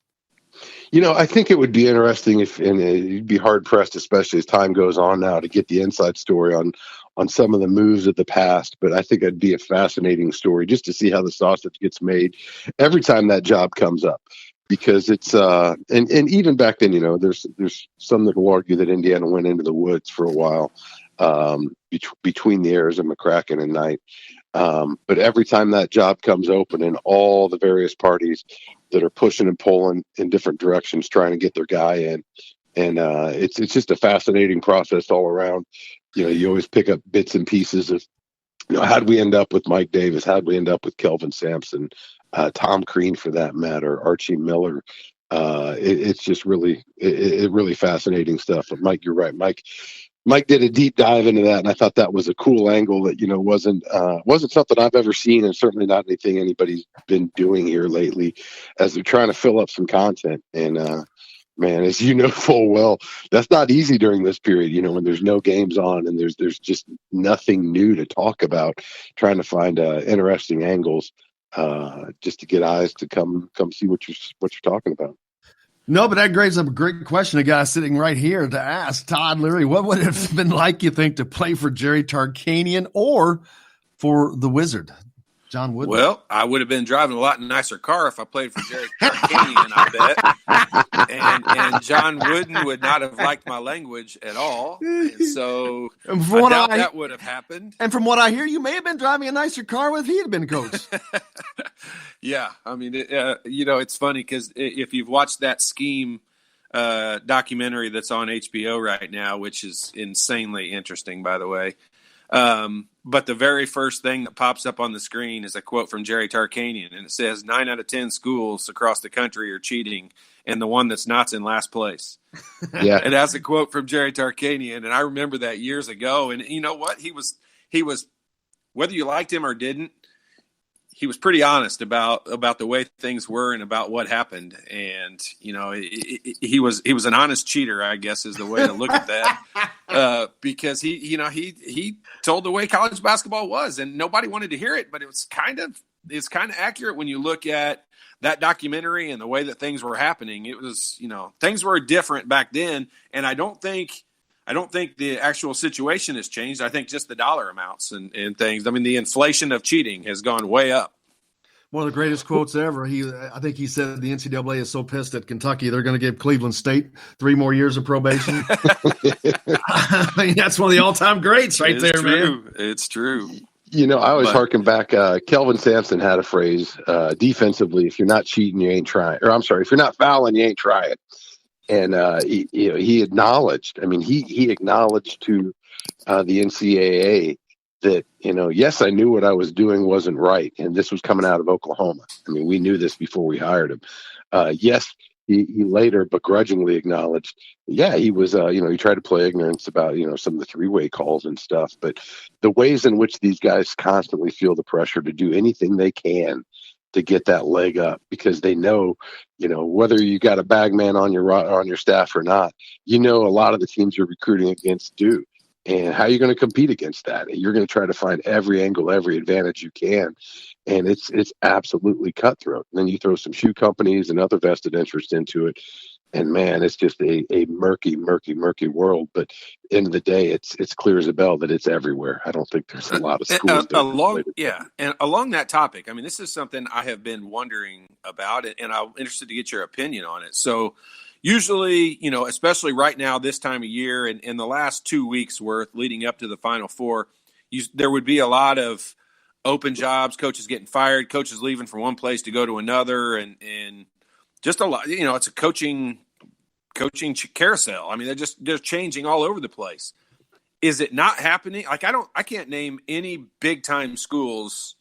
I think it would be interesting and you'd be hard pressed, especially as time goes on now, to get the inside story on some of the moves of the past. But I think it'd be a fascinating story just to see how the sausage gets made every time that job comes up. Because it's and even back then, there's some that will argue that Indiana went into the woods for a while between the eras of McCracken and Knight. But every time that job comes open, and all the various parties that are pushing and pulling in different directions trying to get their guy in, and it's just a fascinating process all around. You always pick up bits and pieces of how'd we end up with Mike Davis? How'd we end up with Kelvin Sampson? Tom Crean, for that matter, Archie Miller. It's just really fascinating stuff. But Mike, you're right. Mike did a deep dive into that, and I thought that was a cool angle that wasn't something I've ever seen, and certainly not anything anybody's been doing here lately, as they're trying to fill up some content. And man, as you know full well, that's not easy during this period. When there's no games on and there's just nothing new to talk about, trying to find interesting angles. Just to get eyes to come see what you're talking about. No, but that brings up a great question. A guy sitting right here to ask Todd Leary, what would it have been like, you think, to play for Jerry Tarkanian or for the Wizard, John Wooden? Well, I would have been driving a lot nicer car if I played for Jerry Tarkanian, I bet. And John Wooden would not have liked my language at all. And so I doubt that would have happened. And from what I hear, you may have been driving a nicer car if he had been coach. Yeah. I mean, it's funny because if you've watched that Scheme documentary that's on HBO right now, which is insanely interesting, by the way, but the very first thing that pops up on the screen is a quote from Jerry Tarkanian, and it says 9 out of 10 schools across the country are cheating, and the one that's not's in last place. Yeah. And that's a quote from Jerry Tarkanian, and I remember that years ago. And you know what? He was whether you liked him or didn't, he was pretty honest about the way things were and about what happened. And, he was an honest cheater, I guess, is the way to look at that. Because he told the way college basketball was, and nobody wanted to hear it, but it's kind of accurate when you look at that documentary and the way that things were happening. It was, things were different back then. And I don't think the actual situation has changed. I think just the dollar amounts and things. I mean, the inflation of cheating has gone way up. One of the greatest quotes ever. I think he said the NCAA is so pissed at Kentucky, they're going to give Cleveland State 3 more years of probation. I mean, that's one of the all-time greats right there, true. man. It's true. I always harken back. Kelvin Sampson had a phrase, defensively, if you're not cheating, you ain't trying. Or I'm sorry, if you're not fouling, you ain't trying. And he acknowledged. I mean, he acknowledged to the NCAA that yes, I knew what I was doing wasn't right, and this was coming out of Oklahoma. I mean, we knew this before we hired him. Yes, he later begrudgingly acknowledged. Yeah, he was. He tried to play ignorance about some of the 3-way calls and stuff, but the ways in which these guys constantly feel the pressure to do anything they can to get that leg up, because they know, whether you got a bag man on your staff or not, a lot of the teams you're recruiting against do. And how are you going to compete against that? You're going to try to find every angle, every advantage you can. And it's absolutely cutthroat. And then you throw some shoe companies and other vested interest into it. And man, it's just a murky, murky, murky world. But end of the day, it's clear as a bell that it's everywhere. I don't think there's a lot of schools. And along that topic, I mean, this is something I have been wondering about, and I'm interested to get your opinion on it. So usually, especially right now, this time of year, and in the last 2 weeks worth leading up to the Final Four, there would be a lot of open jobs, coaches getting fired, coaches leaving from one place to go to another, and just a lot. It's a coaching carousel. I mean, they're changing all over the place. is it not happening? Like I can't name any big time schools,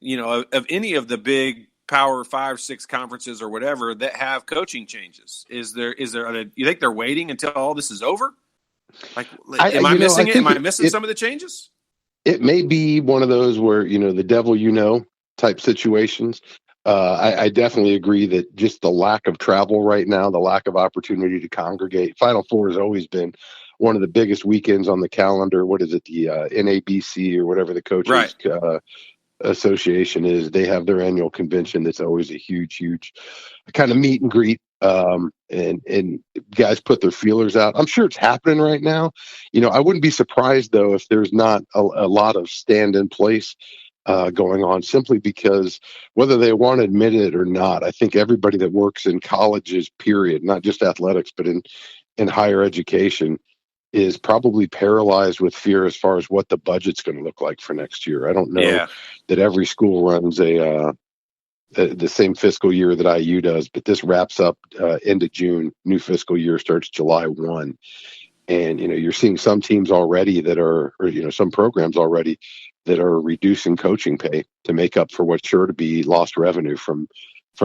of any of the big Power 5, 6 conferences or whatever that have coaching changes. You think they're waiting until all this is over? Like, am I missing it? Am I missing some of the changes? It may be one of those where, the devil type situations. I definitely agree that just the lack of travel right now, the lack of opportunity to congregate. Final Four has always been one of the biggest weekends on the calendar. What is it? The NABC or whatever the coaches association is. They have their annual convention. That's always a huge kind of meet and greet. And guys put their feelers out. I'm sure it's happening right now. I wouldn't be surprised though if there's not a lot of stand in place going on, simply because whether they want to admit it or not, I think everybody that works in colleges, period, not just athletics, but in higher education, is probably paralyzed with fear as far as what the budget's going to look like for next year. I don't know that every school runs the same fiscal year that IU does, but this wraps up end of June. New fiscal year starts July 1. And, you're seeing some teams already that are, or some programs already that are reducing coaching pay to make up for what's sure to be lost revenue from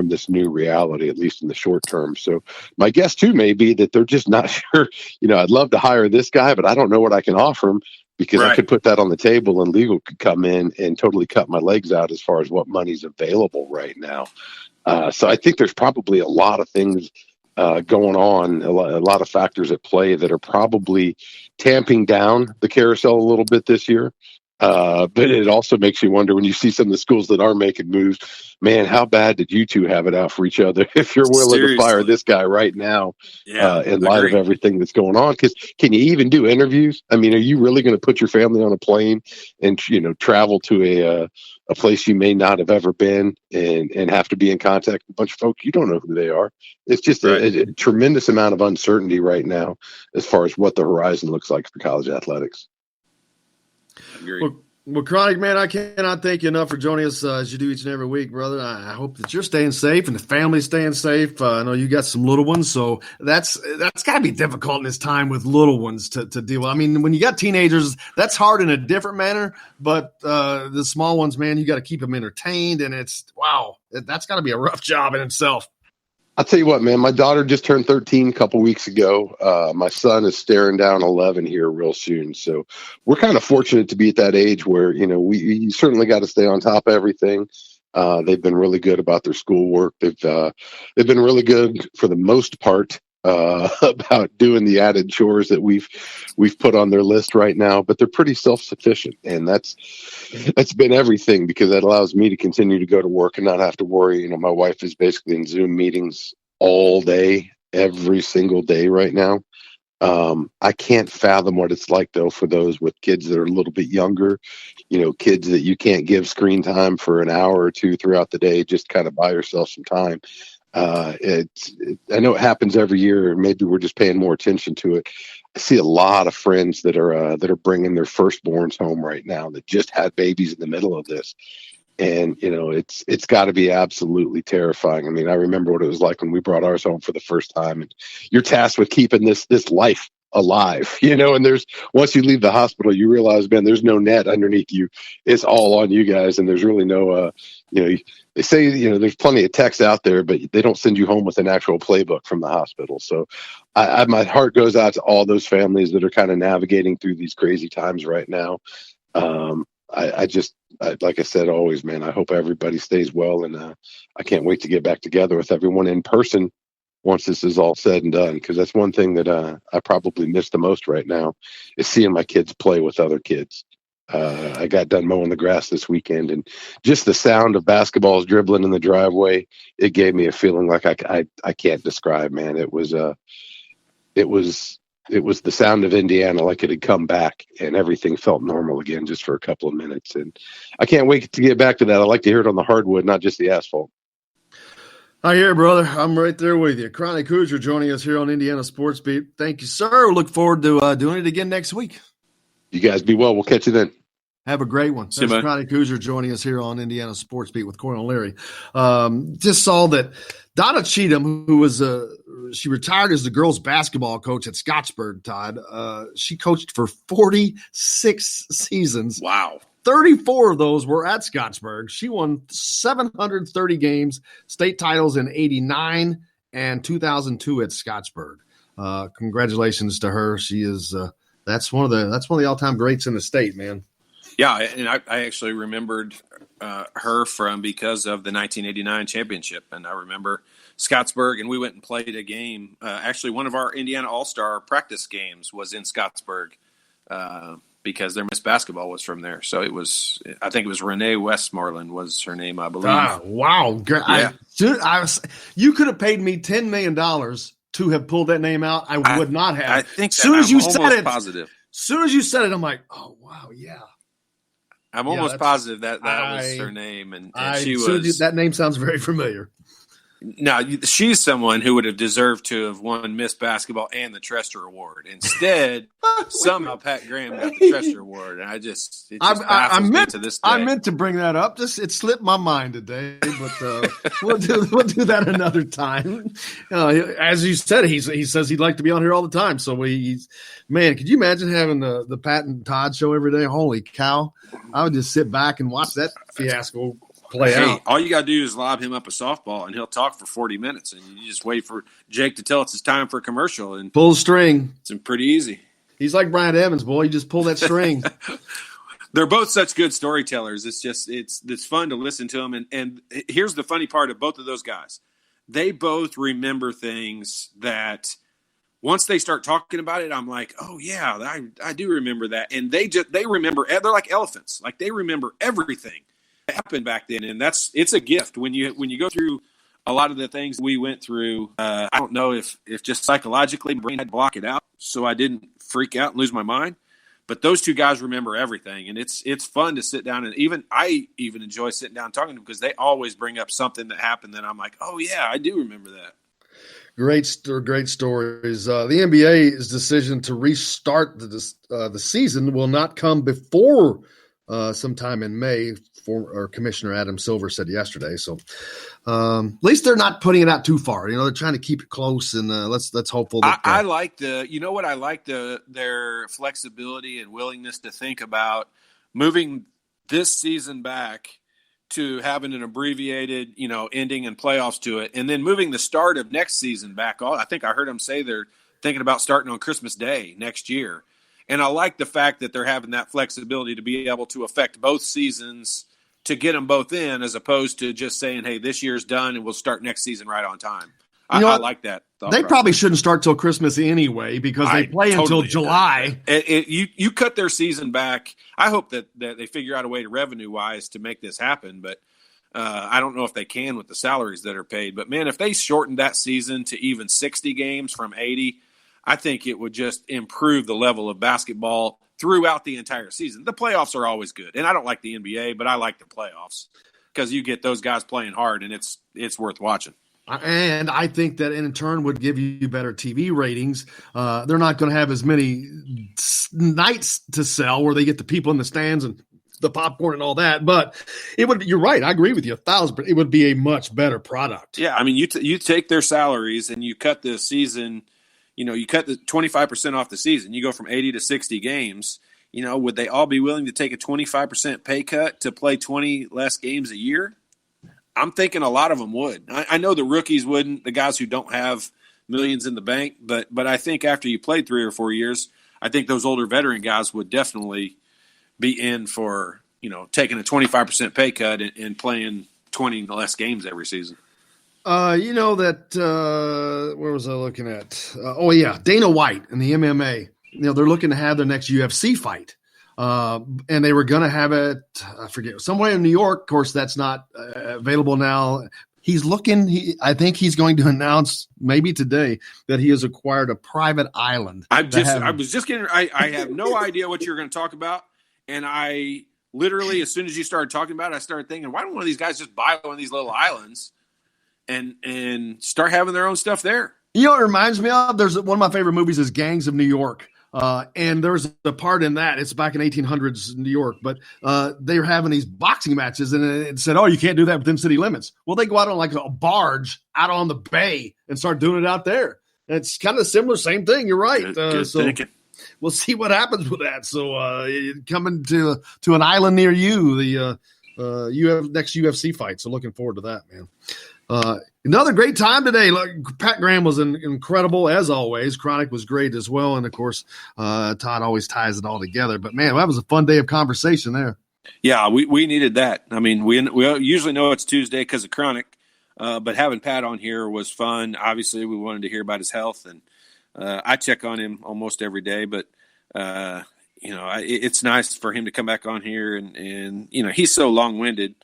this new reality, at least in the short term. So my guess too may be that they're just not sure. I'd love to hire this guy, but I don't know what I can offer him, because I could put that on the table and legal could come in and totally cut my legs out as far as what money's available right now. So I think there's probably a lot of things going on, a lot of factors at play that are probably tamping down the carousel a little bit this year. But it also makes you wonder, when you see some of the schools that are making moves, man, how bad did you two have it out for each other if you're willing to fire this guy right now in light of everything that's going on? Because can you even do interviews? I mean, are you really going to put your family on a plane and, travel to a place you may not have ever been and have to be in contact with a bunch of folks you don't know who they are? It's just a tremendous amount of uncertainty right now as far as what the horizon looks like for college athletics. Well, Chronic, man, I cannot thank you enough for joining us as you do each and every week, brother. I hope that you're staying safe and the family's staying safe. I know you got some little ones, so that's got to be difficult in this time with little ones to deal with. I mean, when you got teenagers, that's hard in a different manner, but the small ones, man, you got to keep them entertained, and that's got to be a rough job in itself. I'll tell you what, man, my daughter just turned 13 a couple weeks ago. My son is staring down 11 here real soon. So we're kind of fortunate to be at that age where, we certainly got to stay on top of everything. They've been really good about their schoolwork. They've been really good for the most part about doing the added chores that we've put on their list right now, but they're pretty self-sufficient, and that's been everything, because that allows me to continue to go to work and not have to worry. My wife is basically in Zoom meetings all day, every single day right now. I can't fathom what it's like though for those with kids that are a little bit younger, kids that you can't give screen time for an hour or two throughout the day, just kind of buy yourself some time. I know it happens every year. Maybe we're just paying more attention to it. I see a lot of friends that are bringing their firstborns home right now that just had babies in the middle of this, and it's got to be absolutely terrifying. I mean, I remember what it was like when we brought ours home for the first time, and you're tasked with keeping this life alive, and there's, once you leave the hospital, you realize, man, there's no net underneath you. It's all on you guys, and there's really no they say, there's plenty of texts out there, but they don't send you home with an actual playbook from the hospital. So my heart goes out to all those families that are kind of navigating through these crazy times right now. Like I said, always, man, I hope everybody stays well, and I can't wait to get back together with everyone in person once this is all said and done, because that's one thing that I probably miss the most right now, is seeing my kids play with other kids. I got done mowing the grass this weekend, and just the sound of basketballs dribbling in the driveway, it gave me a feeling like I can't describe, man. It was the sound of Indiana, like it had come back and everything felt normal again just for a couple of minutes. And I can't wait to get back to that. I like to hear it on the hardwood, not just the asphalt. I hear, brother. I'm right there with you. Chronic Hoosier joining us here on Indiana Sports Beat. Thank you, sir. Look forward to doing it again next week. You guys be well. We'll catch you then. Have a great one. See That's you, Chronic Hoosier joining us here on Indiana Sports Beat with Corey and Larry. Just saw that Donna Cheatham, who was she retired as the girls basketball coach at Scottsburg, Todd. She coached for 46 seasons. Wow. 34 of those were at Scottsburg. She won 730 games, state titles in 89 and 2002 at Scottsburg. Congratulations to her. She is that's one of the all-time greats in the state, man. Yeah, and I actually remembered her because of the 1989 championship, and I remember Scottsburg, and we went and played a game. Actually, one of our Indiana All-Star practice games was in Scottsburg because their Miss Basketball was from there. So I think it was Renee Westmoreland was her name, I believe. Wow. Yeah. You could have paid me $10 million to have pulled that name out. I would not have. I think soon as you said it, positive. Soon as you said it, I'm like, oh, wow, yeah. I'm almost positive that was her name, and she was. That name sounds very familiar. Now, she's someone who would have deserved to have won Miss Basketball and the Trester Award. Instead, somehow Pat Graham got the Trester Award, and it just baffles me to this day. I meant to bring that up. It slipped my mind today, but we'll do that another time. As you said, he says he'd like to be on here all the time. So man, could you imagine having the Pat and Todd show every day? Holy cow! I would just sit back and watch that fiasco play out. All you got to do is lob him up a softball, and he'll talk for 40 minutes, and you just wait for Jake to tell it's time for a commercial. And pull the string. It's pretty easy. He's like Brian Evans, boy. You just pull that string. They're both such good storytellers. It's fun to listen to them. And here's the funny part of both of those guys. They both remember things that once they start talking about it, I'm like, oh yeah, I do remember that. And they remember, they're like elephants. Like they remember everything that happened back then. And it's a gift when you go through a lot of the things we went through. I don't know if just psychologically my brain had to block it out so I didn't freak out and lose my mind. But those two guys remember everything, and it's fun to sit down and I enjoy sitting down and talking to them because they always bring up something that happened that I'm like, oh yeah, I do remember that. Great stories. The NBA's decision to restart the season will not come before sometime in May. Commissioner Adam Silver said yesterday. So at least they're not putting it out too far. They're trying to keep it close, and let's hopeful. That, I like I like their flexibility and willingness to think about moving this season back to having an abbreviated, ending and playoffs to it, and then moving the start of next season back. I think I heard them say they're thinking about starting on Christmas Day next year. And I like the fact that they're having that flexibility to be able to affect both seasons to get them both in, as opposed to just saying, hey, this year's done and we'll start next season right on time. I like that. They probably shouldn't start till Christmas anyway because they play until July. You cut their season back. I hope that they figure out a way to revenue-wise to make this happen, but I don't know if they can with the salaries that are paid. But, man, if they shortened that season to even 60 games from 80, I think it would just improve the level of basketball throughout the entire season. The playoffs are always good, and I don't like the NBA, but I like the playoffs because you get those guys playing hard, and it's worth watching. And I think that in turn would give you better TV ratings. They're not going to have as many nights to sell where they get the people in the stands and the popcorn and all that. But you're right. I agree with you 1,000%. But it would be a much better product. Yeah, I mean, you take their salaries and you cut the season. You cut the 25% off the season. You go from 80 to 60 games. Would they all be willing to take a 25% pay cut to play 20 less games a year? I'm thinking a lot of them would. I know the rookies wouldn't, the guys who don't have millions in the bank, but I think after you played 3 or 4 years, I think those older veteran guys would definitely be in for, taking a 25% pay cut and playing 20 less games every season. Where was I looking at? Dana White and the MMA. They're looking to have their next UFC fight. And they were going to have it, I forget, somewhere in New York. Of course, that's not available now. He's looking, I think he's going to announce maybe today that he has acquired a private island. I have no idea what you're going to talk about. And I literally, as soon as you started talking about it, I started thinking, why don't one of these guys just buy one of these little islands and start having their own stuff there? It reminds me of, there's one of my favorite movies is Gangs of New York. And there's a part in that. It's back in 1800s New York, but they were having these boxing matches, and it said, "Oh, you can't do that within city limits." Well, they go out on like a barge out on the bay and start doing it out there. And it's kind of similar, same thing. You're right. Good thinking. We'll see what happens with that. So coming to an island near you, the next UFC fight. So looking forward to that, man. Another great time today. Look, Pat Graham was incredible as always. Chronic was great as well, and of course, Todd always ties it all together. But man, that was a fun day of conversation there. Yeah, we needed that. I mean, we usually know it's Tuesday because of Chronic, but having Pat on here was fun. Obviously, we wanted to hear about his health, and I check on him almost every day. But it's nice for him to come back on here, and he's so long-winded.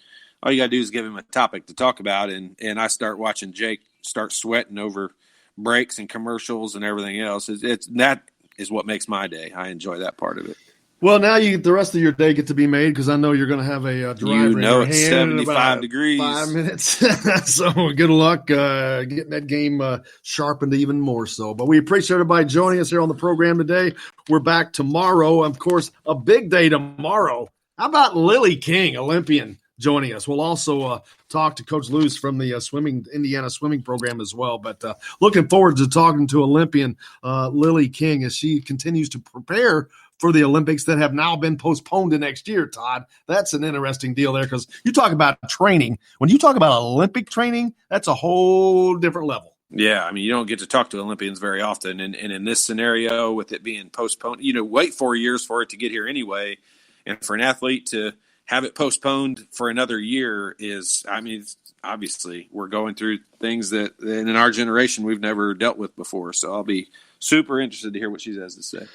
All you got to do is give him a topic to talk about, and I start watching Jake start sweating over breaks and commercials and everything else. That is what makes my day. I enjoy that part of it. Well, now the rest of your day get to be made because I know you're going to have a driver in your it's hand 75 degrees. 5 minutes. So good luck getting that game sharpened even more so. But we appreciate everybody joining us here on the program today. We're back tomorrow. Of course, a big day tomorrow. How about Lily King, Olympian, joining us? We'll also talk to Coach Luce from the Indiana swimming program as well. But looking forward to talking to Olympian Lily King as she continues to prepare for the Olympics that have now been postponed to next year, Todd. That's an interesting deal there because you talk about training. When you talk about Olympic training, that's a whole different level. Yeah, I mean, you don't get to talk to Olympians very often. And in this scenario, with it being postponed, wait 4 years for it to get here anyway. And for an athlete to have it postponed for another year obviously we're going through things that in our generation we've never dealt with before. So I'll be super interested to hear what she has to say.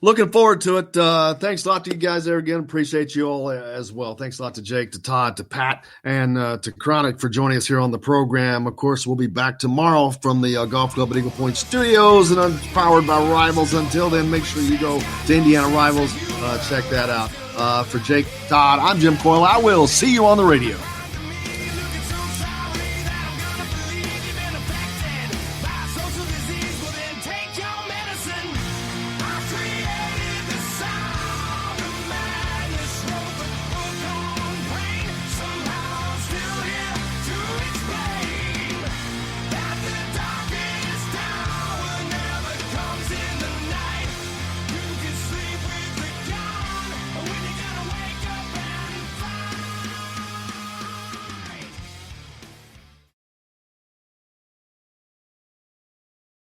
Looking forward to it. Thanks a lot to you guys there again. Appreciate you all as well. Thanks a lot to Jake, to Todd, to Pat, and to Chronic for joining us here on the program. Of course, we'll be back tomorrow from the Golf Club at Eagle Point Studios and powered by Rivals. Until then, make sure you go to Indiana Rivals. Check that out. For Jake, Todd, I'm Jim Coyle. I will see you on the radio.